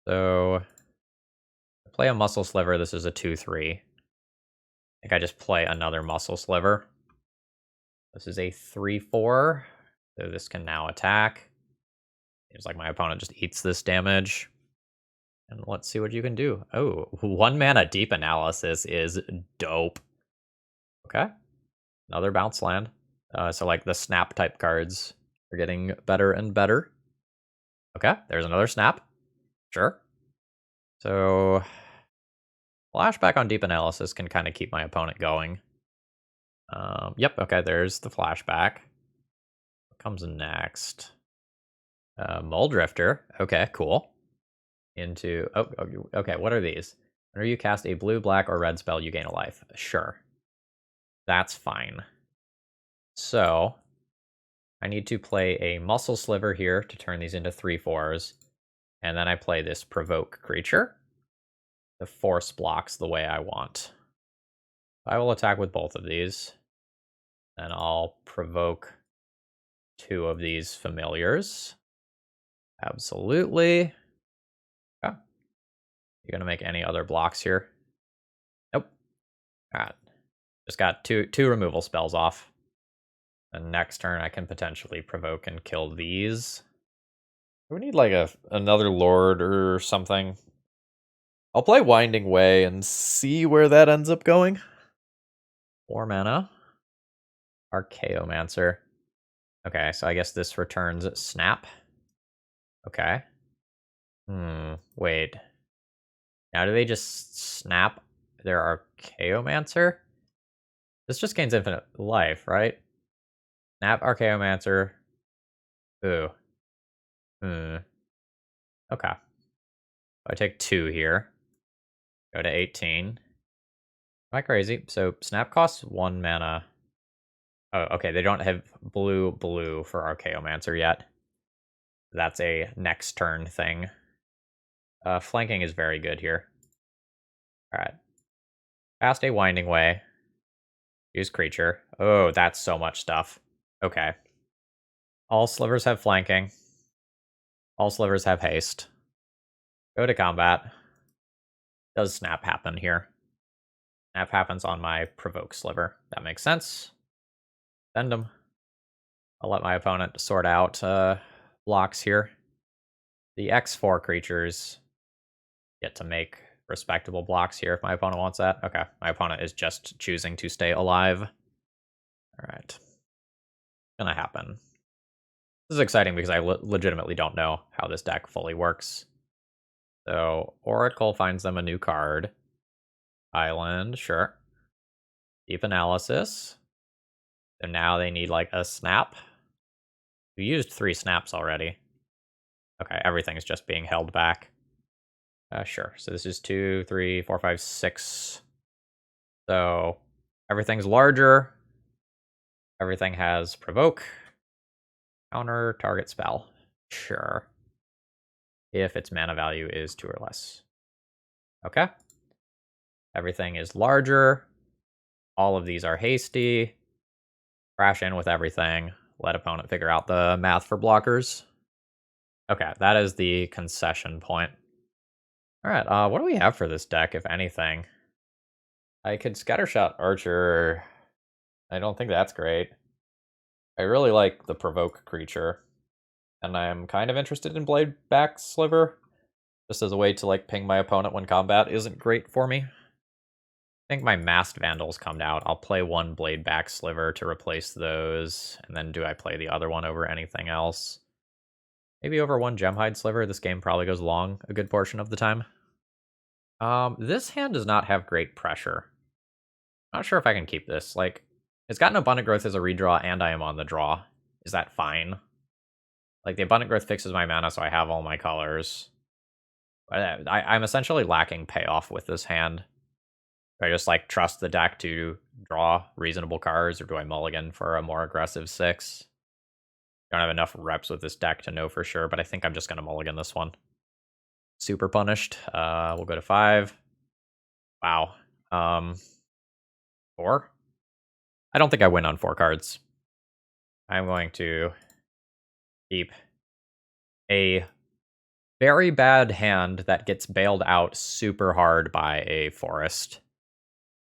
S1: So play a Muscle Sliver. This is a 2/3. I think I just play another Muscle Sliver. This is a 3/4. So this can now attack. Seems like my opponent just eats this damage. And let's see what you can do. Oh, 1 mana Deep Analysis is dope. Okay. Another bounce land. So like the snap type cards are getting better and better. Okay, there's another snap. Sure. So flashback on Deep Analysis can kind of keep my opponent going. Yep, okay, there's the flashback. What comes next? Mole Drifter. Okay, cool. Into... Oh, okay, what are these? Whenever you cast a blue, black, or red spell, you gain a life. Sure. That's fine. So, I need to play a Muscle Sliver here to turn these into 3/4s. And then I play this Provoke creature. The force blocks the way I want. I will attack with both of these. And I'll provoke 2 of these familiars. Absolutely. Okay. You gonna make any other blocks here? Nope. Alright. Just got two removal spells off. And next turn I can potentially provoke and kill these. We need like another lord or something. I'll play Winding Way and see where that ends up going. 4 mana. Archaeomancer. Okay, so I guess this returns Snap. Okay. Wait. Now do they just snap their Archaeomancer? This just gains infinite life, right? Snap Archaeomancer. Ooh. Okay. I take 2 here. Go to 18. Am I crazy? So snap costs 1 mana. Oh, okay, they don't have blue for Archaeomancer yet. That's a next turn thing. Flanking is very good here. Alright. Cast a Winding Way. Use creature. Oh, that's so much stuff. Okay. All slivers have flanking. All slivers have haste. Go to combat. Does snap happen here? Snap happens on my provoke sliver. That makes sense. Send him. I'll let my opponent sort out blocks here. The X4 creatures get to make respectable blocks here if my opponent wants that. Okay, my opponent is just choosing to stay alive. Alright. Gonna happen. This is exciting because I legitimately don't know how this deck fully works. So, Oracle finds them a new card. Island, sure. Deep Analysis. So now they need like a snap. We used 3 snaps already. Okay, everything's just being held back. Sure. So this is 2, 3, 4, 5, 6. So everything's larger. Everything has provoke. Counter target spell. Sure. If its mana value is 2 or less. Okay. Everything is larger. All of these are hasty. Crash in with everything. Let opponent figure out the math for blockers. Okay, that is the concession point. Alright, what do we have for this deck, if anything? I could Scattershot Archer. I don't think that's great. I really like the Provoke creature. And I'm kind of interested in Bladeback Sliver. Just as a way to like ping my opponent when combat isn't great for me. I think my Masked Vandals come out. I'll play 1 Bladeback Sliver to replace those. And then do I play the other one over anything else? Maybe over 1 Gemhide Sliver. This game probably goes long a good portion of the time. This hand does not have great pressure. Not sure if I can keep this. Like, it's got an Abundant Growth as a redraw, and I am on the draw. Is that fine? Like, the Abundant Growth fixes my mana, so I have all my colors. But I'm essentially lacking payoff with this hand. Do I just, like, trust the deck to draw reasonable cards, or do I mulligan for a more aggressive 6? Don't have enough reps with this deck to know for sure, but I think I'm just going to mulligan this one. Super punished. We'll go to 5. Wow. 4? I don't think I win on 4 cards. I'm going to keep a very bad hand that gets bailed out super hard by a forest.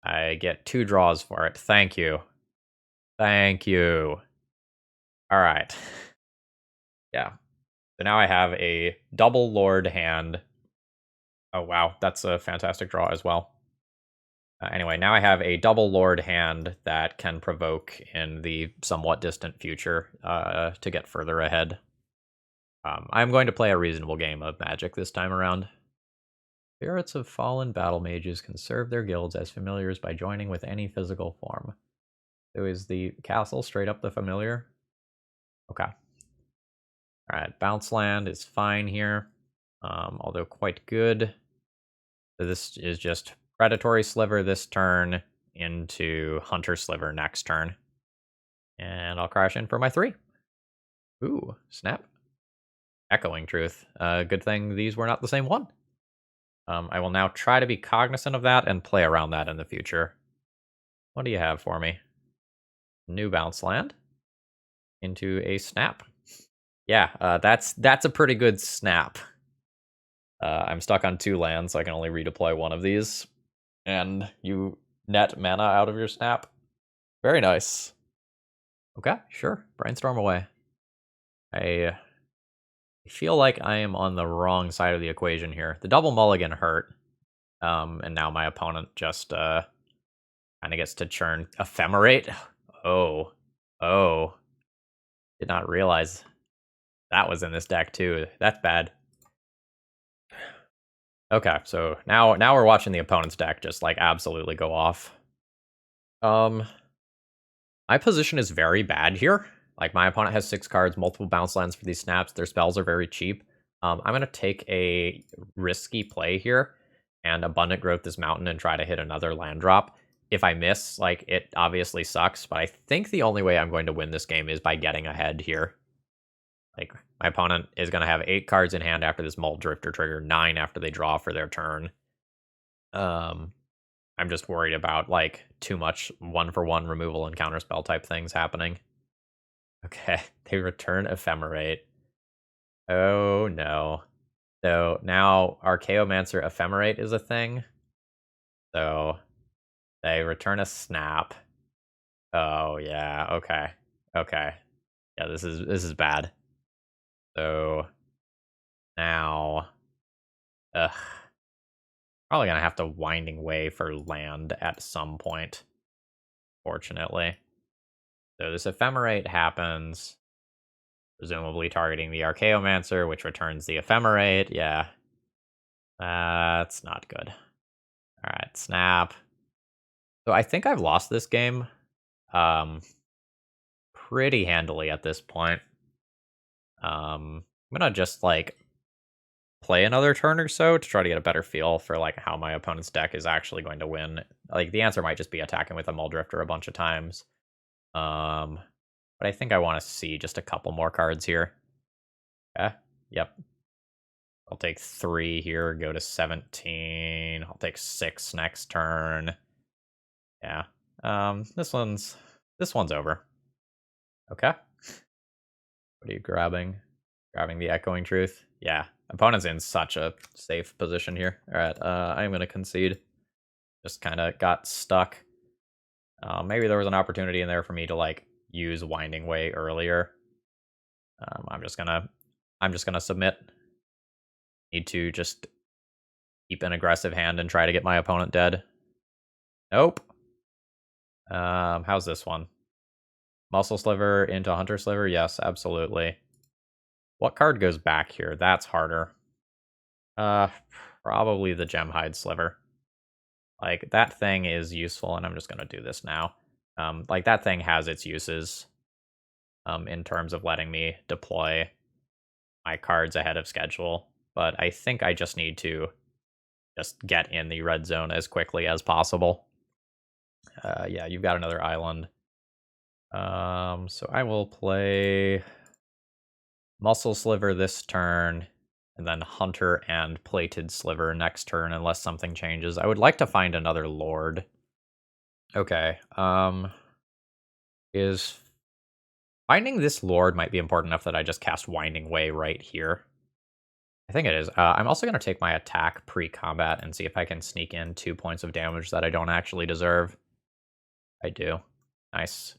S1: I get 2 draws for it. Thank you. Thank you. Alright. Yeah. So now I have a double Lord hand. Oh, wow. That's a fantastic draw as well. Anyway, now I have a double Lord hand that can provoke in the somewhat distant future to get further ahead. I'm going to play a reasonable game of Magic this time around. Spirits of fallen battle mages can serve their guilds as familiars by joining with any physical form. So is the castle straight up the familiar? Okay. Alright, bounce land is fine here, although quite good. So this is just Predatory Sliver this turn into Hunter Sliver next turn. And I'll crash in for my 3. Ooh, snap. Echoing Truth. Good thing these were not the same one. I will now try to be cognizant of that and play around that in the future. What do you have for me? New bounce land into a snap. Yeah, that's a pretty good snap. I'm stuck on 2 lands, so I can only redeploy one of these. And you net mana out of your snap. Very nice. Okay, sure. Brainstorm away. I feel like I am on the wrong side of the equation here. The double mulligan hurt. And now my opponent just kind of gets to churn Ephemerate. Oh. Did not realize that was in this deck too. That's bad. Okay, so now we're watching the opponent's deck just like absolutely go off. My position is very bad here. Like my opponent has 6 cards, multiple bounce lands for these snaps. Their spells are very cheap. I'm gonna take a risky play here and Abundant Growth this mountain and try to hit another land drop. If I miss, like it obviously sucks, but I think the only way I'm going to win this game is by getting ahead here. Like, my opponent is going to have 8 cards in hand after this Mold Drifter trigger, 9 after they draw for their turn. I'm just worried about, like, too much 1-for-1 removal and counterspell type things happening. Okay, they return Ephemerate. Oh, no. So, now Archaeomancer Ephemerate is a thing. So, they return a Snap. Oh, yeah, okay. Okay. Yeah, this is bad. So now, probably gonna have to Winding Way for land at some point, fortunately. So this Ephemerate happens, presumably targeting the Archaeomancer, which returns the Ephemerate. Yeah, that's not good. All right, snap. So I think I've lost this game pretty handily at this point. I'm gonna just like play another turn or so to try to get a better feel for like how my opponent's deck is actually going to win. Like the answer might just be attacking with a Mull Drifter a bunch of times. But I think I want to see just a couple more cards here. Okay. Yep. I'll take 3 here, go to 17. I'll take 6 next turn. Yeah. This one's over. Okay. What are you grabbing? Grabbing the Echoing Truth. Yeah. Opponent's in such a safe position here. All right, I'm going to concede. Just kind of got stuck. Maybe there was an opportunity in there for me to like use Winding Way earlier. I'm just gonna submit. Need to just keep an aggressive hand and try to get my opponent dead. Nope. How's this one? Muscle Sliver into Hunter Sliver? Yes, absolutely. What card goes back here? That's harder. Probably the Gemhide Sliver. Like, that thing is useful, and I'm just gonna do this now. Like, that thing has its uses, in terms of letting me deploy my cards ahead of schedule, but I think I just need to just get in the red zone as quickly as possible. Yeah, you've got another island. So I will play Muscle Sliver this turn, and then Hunter and Plated Sliver next turn, unless something changes. I would like to find another Lord. Okay, is finding this Lord might be important enough that I just cast Winding Way right here. I think it is. I'm also going to take my attack pre-combat and see if I can sneak in 2 points of damage that I don't actually deserve. I do. Nice.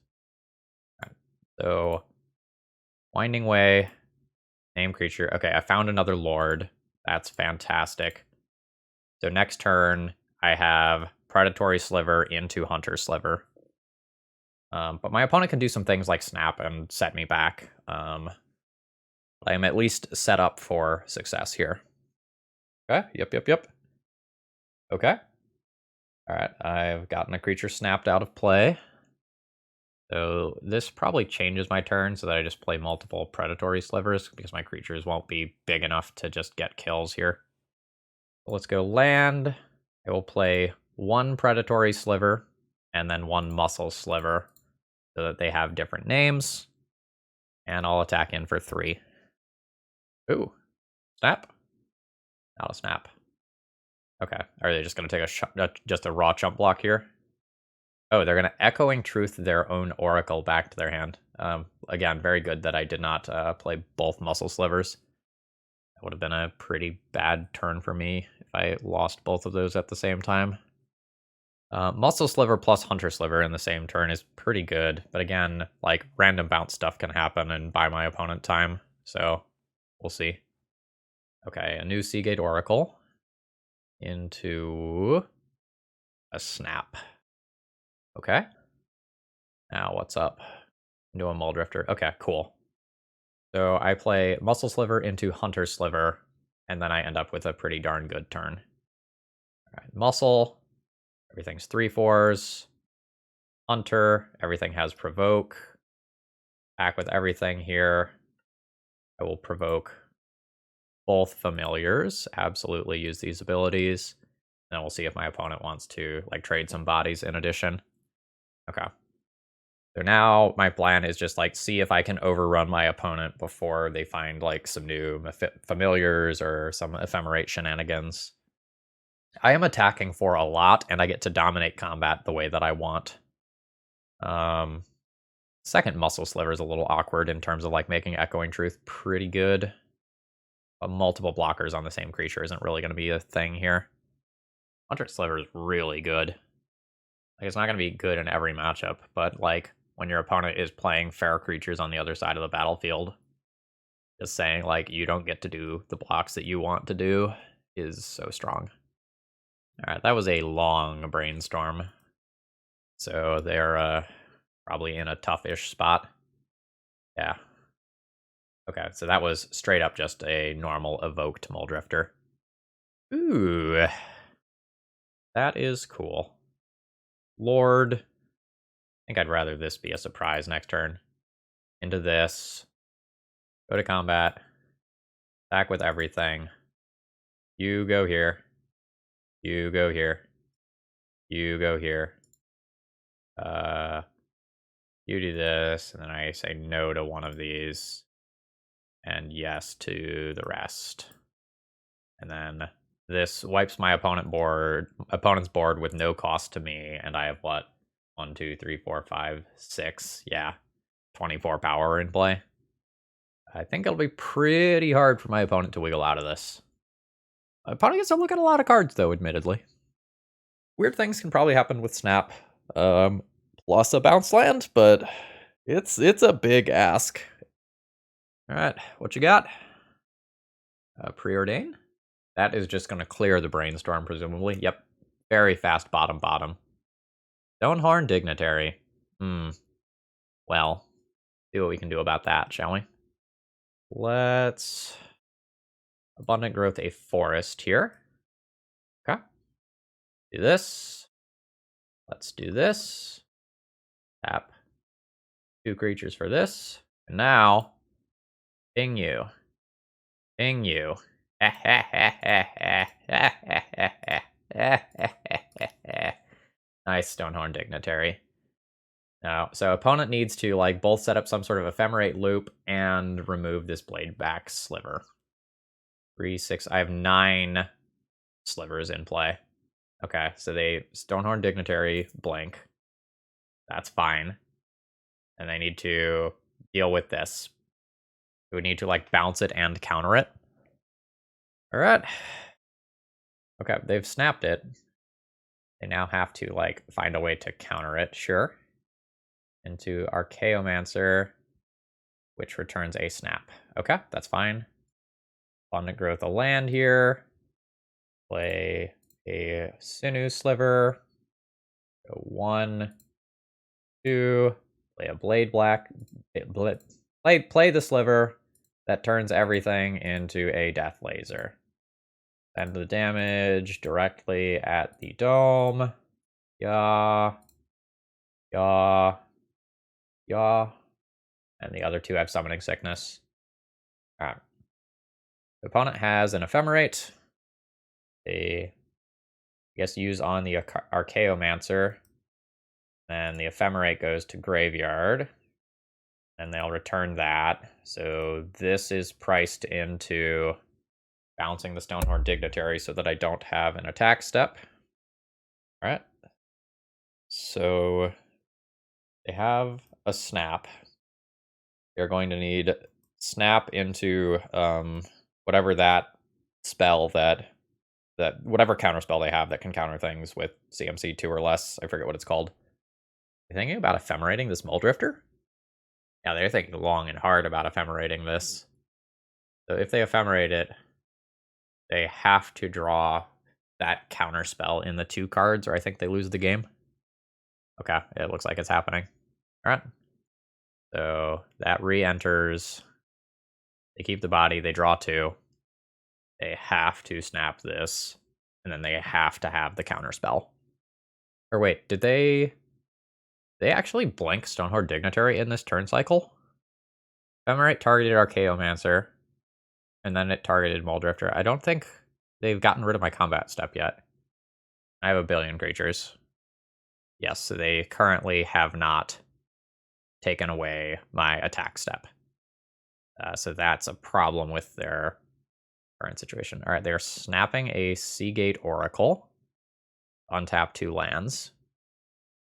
S1: Right. So, Winding Way Name creature. Okay, I found another Lord. That's fantastic. So next turn, I have Predatory Sliver into Hunter Sliver. But my opponent can do some things like snap and set me back. I am at least set up for success here. Okay, yep. Okay. Alright, I've gotten a creature snapped out of play. So this probably changes my turn so that I just play multiple Predatory Slivers because my creatures won't be big enough to just get kills here. So let's go land. I will play one Predatory Sliver and then one Muscle Sliver so that they have different names. And I'll attack in for 3. Ooh. Snap? Not a snap. Okay. Are they just going to take just a raw chump block here? Oh, they're going to Echoing Truth their own Oracle back to their hand. Again, very good that I did not play both Muscle Slivers. That would have been a pretty bad turn for me if I lost both of those at the same time. Muscle Sliver plus Hunter Sliver in the same turn is pretty good. But again, like, random bounce stuff can happen and buy my opponent time. So, we'll see. Okay, a new Seagate Oracle into a snap. Okay. Now what's up? Into a Muldrifter. Okay, cool. So I play Muscle Sliver into Hunter Sliver, and then I end up with a pretty darn good turn. All right, Muscle. Everything's 3/4s. Hunter. Everything has Provoke. Back with everything here. I will provoke both familiars. Absolutely use these abilities. And we'll see if my opponent wants to like trade some bodies in addition. Okay. So now my plan is just like see if I can overrun my opponent before they find like some new familiars or some ephemerate shenanigans. I am attacking for a lot and I get to dominate combat the way that I want. Second Muscle Sliver is a little awkward in terms of like making Echoing Truth pretty good. But multiple blockers on the same creature isn't really going to be a thing here. Hunter Sliver is really good. Like, it's not going to be good in every matchup, but like when your opponent is playing fair creatures on the other side of the battlefield, just saying like you don't get to do the blocks that you want to do is so strong. All right, that was a long brainstorm. So they're probably in a tough-ish spot. Yeah. Okay, so that was straight up just a normal evoked Muldrifter. Ooh. That is cool. Lord. I think I'd rather this be a surprise next turn. Into this. Go to combat. Back with everything. You go here. You go here. You go here. You do this, and then I say no to one of these. And yes to the rest. And then this wipes my opponent's board with no cost to me, and I have what? 1, 2, 3, 4, 5, 6. Yeah. 24 power in play. I think it'll be pretty hard for my opponent to wiggle out of this. My opponent gets to look at a lot of cards, though, admittedly. Weird things can probably happen with Snap. Plus a bounce land, but it's a big ask. Alright, what you got? Preordain? That is just going to clear the brainstorm, presumably. Yep. Very fast bottom. Stonehorn Dignitary. Well, see what we can do about that, shall we? Let's Abundant Growth a forest here. Okay. Do this. Let's do this. Tap 2 creatures for this. And now, ping you. Ping you. Nice Stonehorn Dignitary. Now, so opponent needs to like both set up some sort of ephemerate loop and remove this blade back sliver. 3, 6. I have 9 slivers in play. Okay, so they Stonehorn Dignitary blank. That's fine. And they need to deal with this. We need to like bounce it and counter it. All right. Okay, they've snapped it. They now have to like find a way to counter it, sure. Into Archaeomancer, which returns a snap. Okay, that's fine. Abundant Growth of land here. Play a Sinew Sliver. Go 1, 2. Play a Blade Black. Play the Sliver that turns everything into a Death Laser. Send the damage directly at the dome. Yeah. Yeah. Yeah. And the other two have Summoning Sickness. Alright. The opponent has an Ephemerate. They, I guess, use on the Archaeomancer. Then the Ephemerate goes to Graveyard. And they'll return that. So this is priced into bouncing the Stonehorn Dignitary so that I don't have an attack step. Alright. So they have a Snap. They're going to need Snap into whatever that spell that whatever counter spell they have that can counter things with CMC 2 or less. I forget what it's called. You're thinking about ephemerating this Muldrifter? Yeah, they're thinking long and hard about ephemerating this. So if they ephemerate it, they have to draw that counter spell in the 2 cards, or I think they lose the game. Okay, it looks like it's happening. Alright. So that re-enters. They keep the body, they draw 2. They have to snap this, and then they have to have the counter spell. Or wait, did they actually blink Stonehorn Dignitary in this turn cycle? Ephemerate targeted Archaeomancer, and then it targeted Muldrifter. I don't think they've gotten rid of my combat step yet. I have a billion creatures. Yes, so they currently have not taken away my attack step. So that's a problem with their current situation. All right, they're snapping a Seagate Oracle. Untap 2 lands.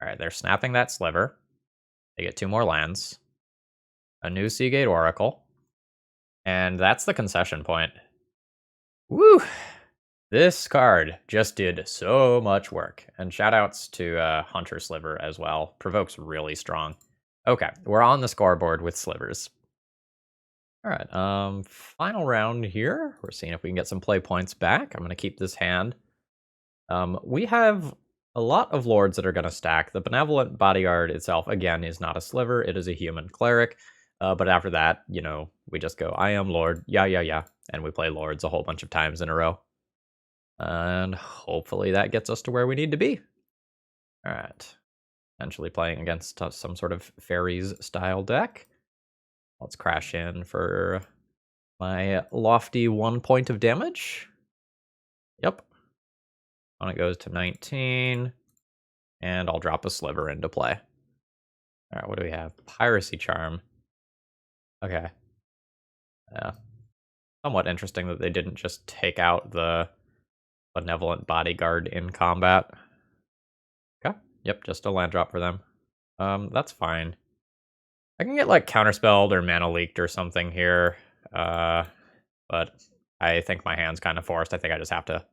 S1: All right, they're snapping that Sliver. They get 2 more lands. A new Seagate Oracle. And that's the concession point. Woo! This card just did so much work. And shoutouts to Hunter Sliver as well. Provoke's really strong. Okay, we're on the scoreboard with Slivers. Alright, final round here. We're seeing if we can get some play points back. I'm going to keep this hand. We have a lot of lords that are going to stack. The Benevolent Bodyguard itself, again, is not a Sliver. It is a human cleric. But after that, you know, we just go, I am Lord, yeah. And we play Lords a whole bunch of times in a row. And hopefully that gets us to where we need to be. Alright. Potentially playing against some sort of Fairies style deck. Let's crash in for my lofty 1 point of damage. Yep. When it goes to 19. And I'll drop a Sliver into play. Alright, what do we have? Piracy Charm. Okay. Yeah. Somewhat interesting that they didn't just take out the Benevolent Bodyguard in combat. Okay. Yep, just a land drop for them. That's fine. I can get like counterspelled or mana leaked or something here. But I think my hand's kind of forced. I think I just have to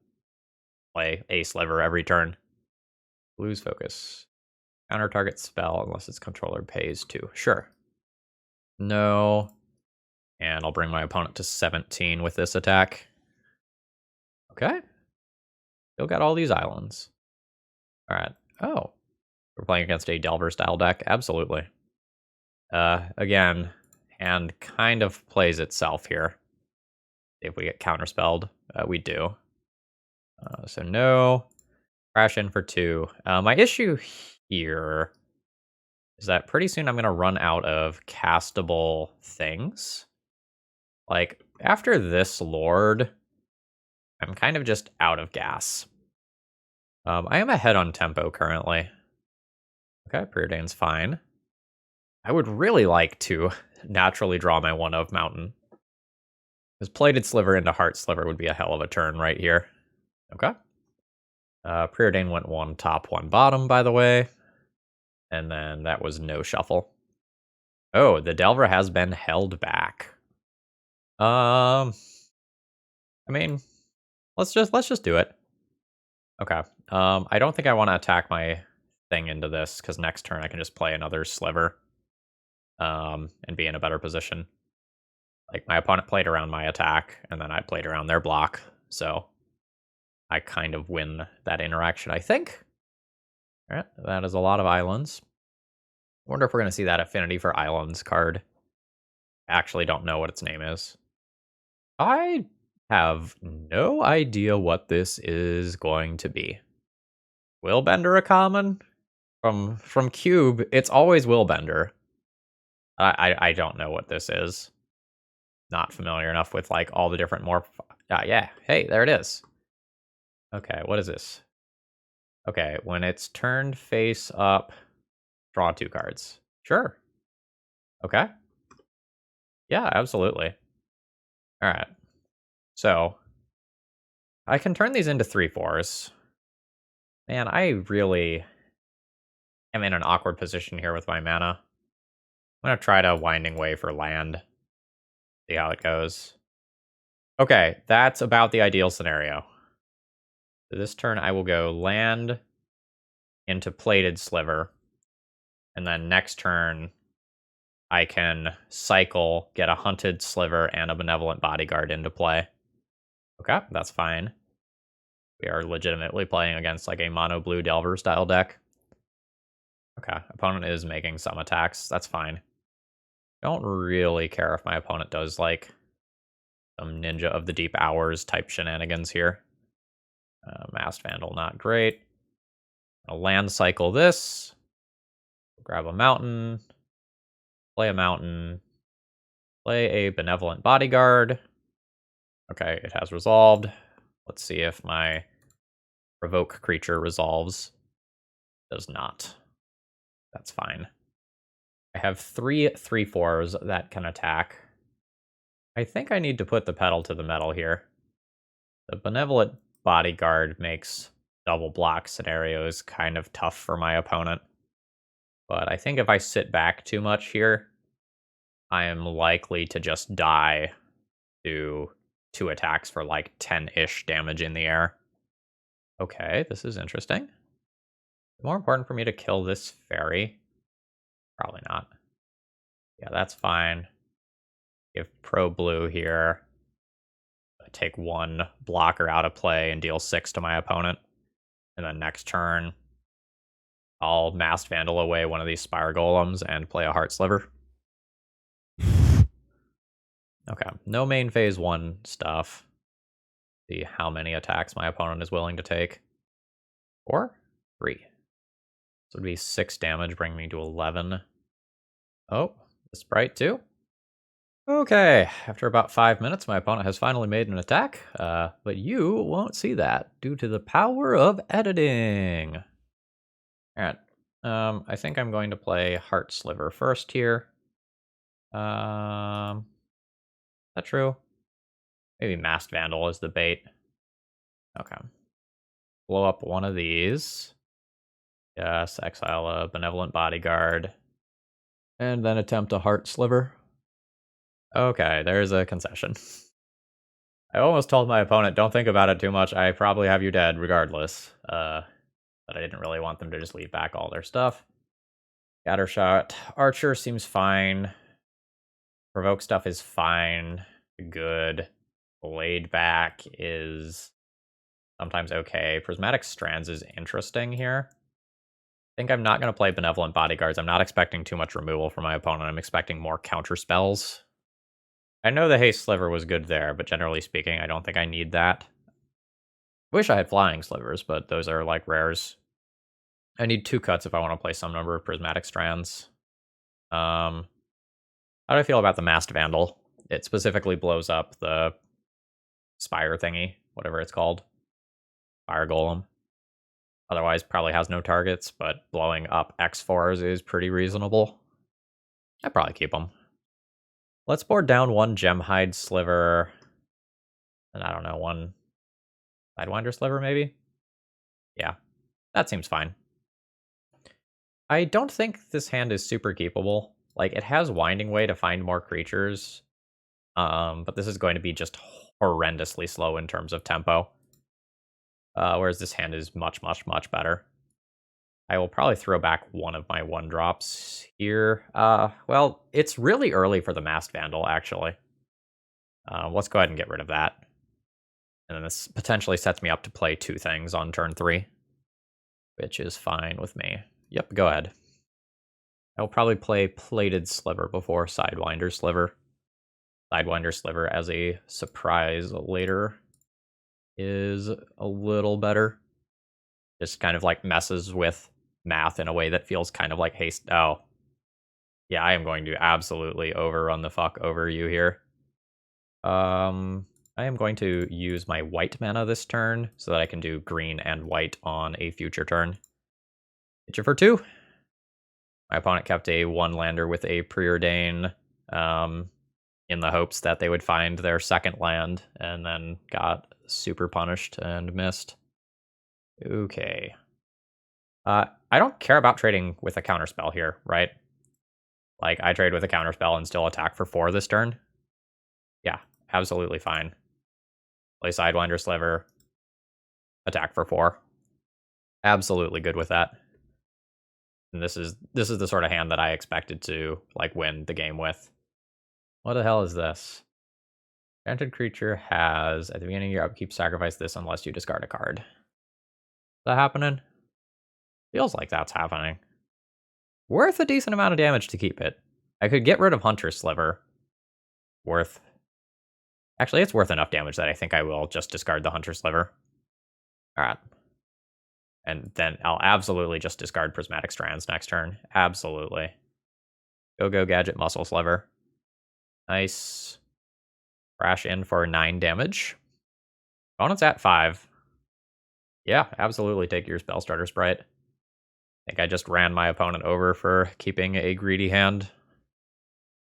S1: play a Sliver every turn. Lose focus. Counter target spell unless its controller pays 2. Sure. No. And I'll bring my opponent to 17 with this attack. Okay. Still got all these islands. Alright. Oh. We're playing against a Delver style deck. Absolutely. Again, hand kind of plays itself here. If we get counterspelled, we do. So no. Crash in for 2. My issue here is that pretty soon I'm going to run out of castable things. Like, after this Lord, I'm kind of just out of gas. I am ahead on tempo currently. Okay, Preordain's fine. I would really like to naturally draw my 1-of Mountain. Because Plated Sliver into Heart Sliver would be a hell of a turn right here. Okay. Preordain went 1 top, 1 bottom, by the way. And then that was no shuffle. Oh, the Delver has been held back. I mean, let's just do it. Okay. I don't think I want to attack my thing into this, because next turn I can just play another Sliver. And be in a better position. Like, my opponent played around my attack, and then I played around their block, so I kind of win that interaction, I think. Alright, that is a lot of islands. I wonder if we're going to see that Affinity for Islands card. I actually don't know what its name is. I have no idea what this is going to be. Willbender a common? From Cube, it's always Willbender. I don't know what this is. Not familiar enough with, like, all the different yeah, hey, there it is. Okay, what is this? Okay, when it's turned face up, draw 2 cards. Sure. Okay. Yeah, absolutely. Alright. So, I can turn these into 3/4s. Man, I really am in an awkward position here with my mana. I'm gonna try to Winding Way for land. See how it goes. Okay, that's about the ideal scenario. So this turn I will go land into Plated Sliver. And then next turn I can cycle, get a Hunted Sliver and a Benevolent Bodyguard into play. Okay, that's fine. We are legitimately playing against like a mono blue Delver style deck. Okay, opponent is making some attacks. That's fine. Don't really care if my opponent does like some Ninja of the Deep Hours type shenanigans here. Masked Vandal, not great. I'll land cycle this. Grab a mountain. Play a mountain. Play a Benevolent Bodyguard. Okay, it has resolved. Let's see if my Provoke creature resolves. Does not. That's fine. I have 3 3/4s that can attack. I think I need to put the pedal to the metal here. The Benevolent Bodyguard makes double block scenarios kind of tough for my opponent. But I think if I sit back too much here, I am likely to just die to 2 attacks for like 10-ish damage in the air. Okay, this is interesting. More important for me to kill this fairy? Probably not. Yeah, that's fine. Give pro blue here. Take 1 blocker out of play and deal 6 to my opponent. And then next turn, I'll Masked Vandal away one of these Spire Golems and play a Heart Sliver. Okay, no main phase 1 stuff. See how many attacks my opponent is willing to take. 4? 3. This would be 6 damage, bring me to 11. Oh, the sprite too? Okay, after about 5 minutes, my opponent has finally made an attack, but you won't see that due to the power of editing. Alright, I think I'm going to play Heart Sliver first here. Is that true? Maybe Masked Vandal is the bait. Okay. Blow up one of these. Yes, exile a Benevolent Bodyguard. And then attempt a Heart Sliver. Okay, there's a concession. I almost told my opponent, don't think about it too much, I probably have you dead regardless. But I didn't really want them to just leave back all their stuff. Scattershot. Archer seems fine. Provoke stuff is fine. Good. Blade back is sometimes okay. Prismatic Strands is interesting here. I think I'm not going to play Benevolent Bodyguards. I'm not expecting too much removal from my opponent. I'm expecting more counter spells. I know the Haste Sliver was good there, but generally speaking, I don't think I need that. Wish I had Flying Slivers, but those are like rares. I need 2 cuts if I want to play some number of Prismatic Strands. How do I feel about the Masked Vandal? It specifically blows up the Spire thingy, whatever it's called. Fire Golem. Otherwise, probably has no targets, but blowing up X4s is pretty reasonable. I'd probably keep them. Let's board down 1 Gemhide Sliver. And I don't know, 1 Sidewinder Sliver, maybe? Yeah, that seems fine. I don't think this hand is super keepable. Like, it has Winding Way to find more creatures. But this is going to be just horrendously slow in terms of tempo. Whereas this hand is much, much, much better. I will probably throw back one of my 1-drops here. Well, it's really early for the Masked Vandal, actually. Let's go ahead and get rid of that. And then this potentially sets me up to play 2 things on turn 3, which is fine with me. Yep, go ahead. I'll probably play Plated Sliver before Sidewinder Sliver. Sidewinder Sliver as a surprise later is a little better. Just kind of like messes with math in a way that feels kind of like haste. Oh. Yeah, I am going to absolutely overrun the fuck over you here. I am going to use my white mana this turn so that I can do green and white on a future turn. Hit you for 2. My opponent kept a 1-lander with a Preordain in the hopes that they would find their second land, and then got super punished and missed. Okay. I don't care about trading with a counterspell here, right? Like, I trade with a counterspell and still attack for 4 this turn. Yeah, absolutely fine. Play Sidewinder Sliver, attack for 4. Absolutely good with that. And this is the sort of hand that I expected to like win the game with. What the hell is this? Enchanted creature has, at the beginning of your upkeep, sacrifice this unless you discard a card. Is that happening? Feels like that's happening. Worth a decent amount of damage to keep it. I could get rid of Hunter Sliver. Actually, it's worth enough damage that I think I will just discard the Hunter Sliver. Alright. And then I'll absolutely just discard Prismatic Strands next turn. Absolutely. Go Gadget Muscle Sliver. Nice. Crash in for 9 damage. Opponent's at 5. Yeah, absolutely take your Spellstarter Sprite. I think I just ran my opponent over for keeping a greedy hand.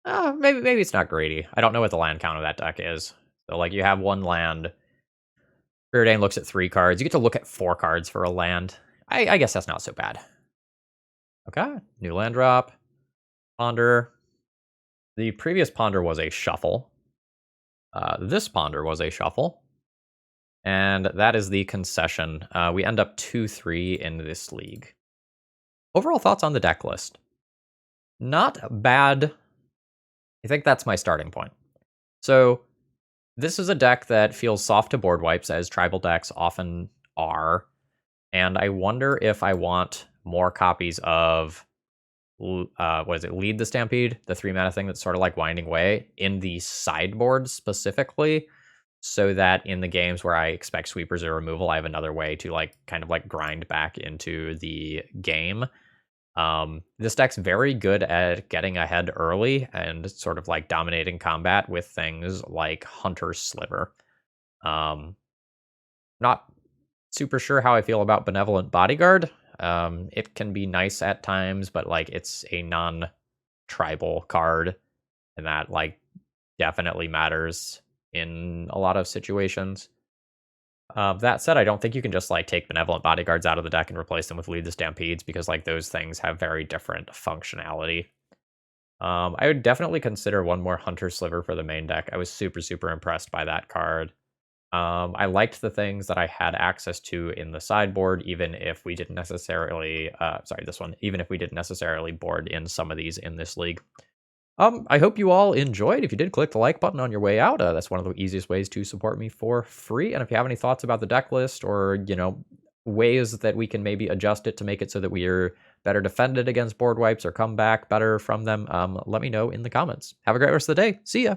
S1: Maybe it's not greedy. I don't know what the land count of that deck is. So, like, you have 1 land. Preordain looks at 3 cards. You get to look at 4 cards for a land. I guess that's not so bad. Okay, new land drop. Ponder. The previous Ponder was a shuffle. This Ponder was a shuffle. And that is the concession. We end up 2-3 in this league. Overall thoughts on the deck list? Not bad. I think that's my starting point. So, this is a deck that feels soft to board wipes, as tribal decks often are. And I wonder if I want more copies of, Lead the Stampede? The 3-mana thing that's sort of like Winding Way in the sideboard specifically, so that in the games where I expect sweepers or removal, I have another way to like kind of like grind back into the game. This deck's very good at getting ahead early and sort of like dominating combat with things like Hunter Sliver. Not super sure how I feel about Benevolent Bodyguard. It can be nice at times, but like it's a non-tribal card, and that like definitely matters in a lot of situations. That said, I don't think you can just like take Benevolent Bodyguards out of the deck and replace them with Lead the Stampedes, because like those things have very different functionality. I would definitely consider 1 more Hunter Sliver for the main deck. I was super impressed by that card. I liked the things that I had access to in the sideboard, even if we didn't necessarily, even if we didn't necessarily board in some of these in this league. I hope you all enjoyed. If you did, click the like button on your way out. That's one of the easiest ways to support me for free. And if you have any thoughts about the deck list, or, you know, ways that we can maybe adjust it to make it so that we are better defended against board wipes or come back better from them, let me know in the comments. Have a great rest of the day. See ya.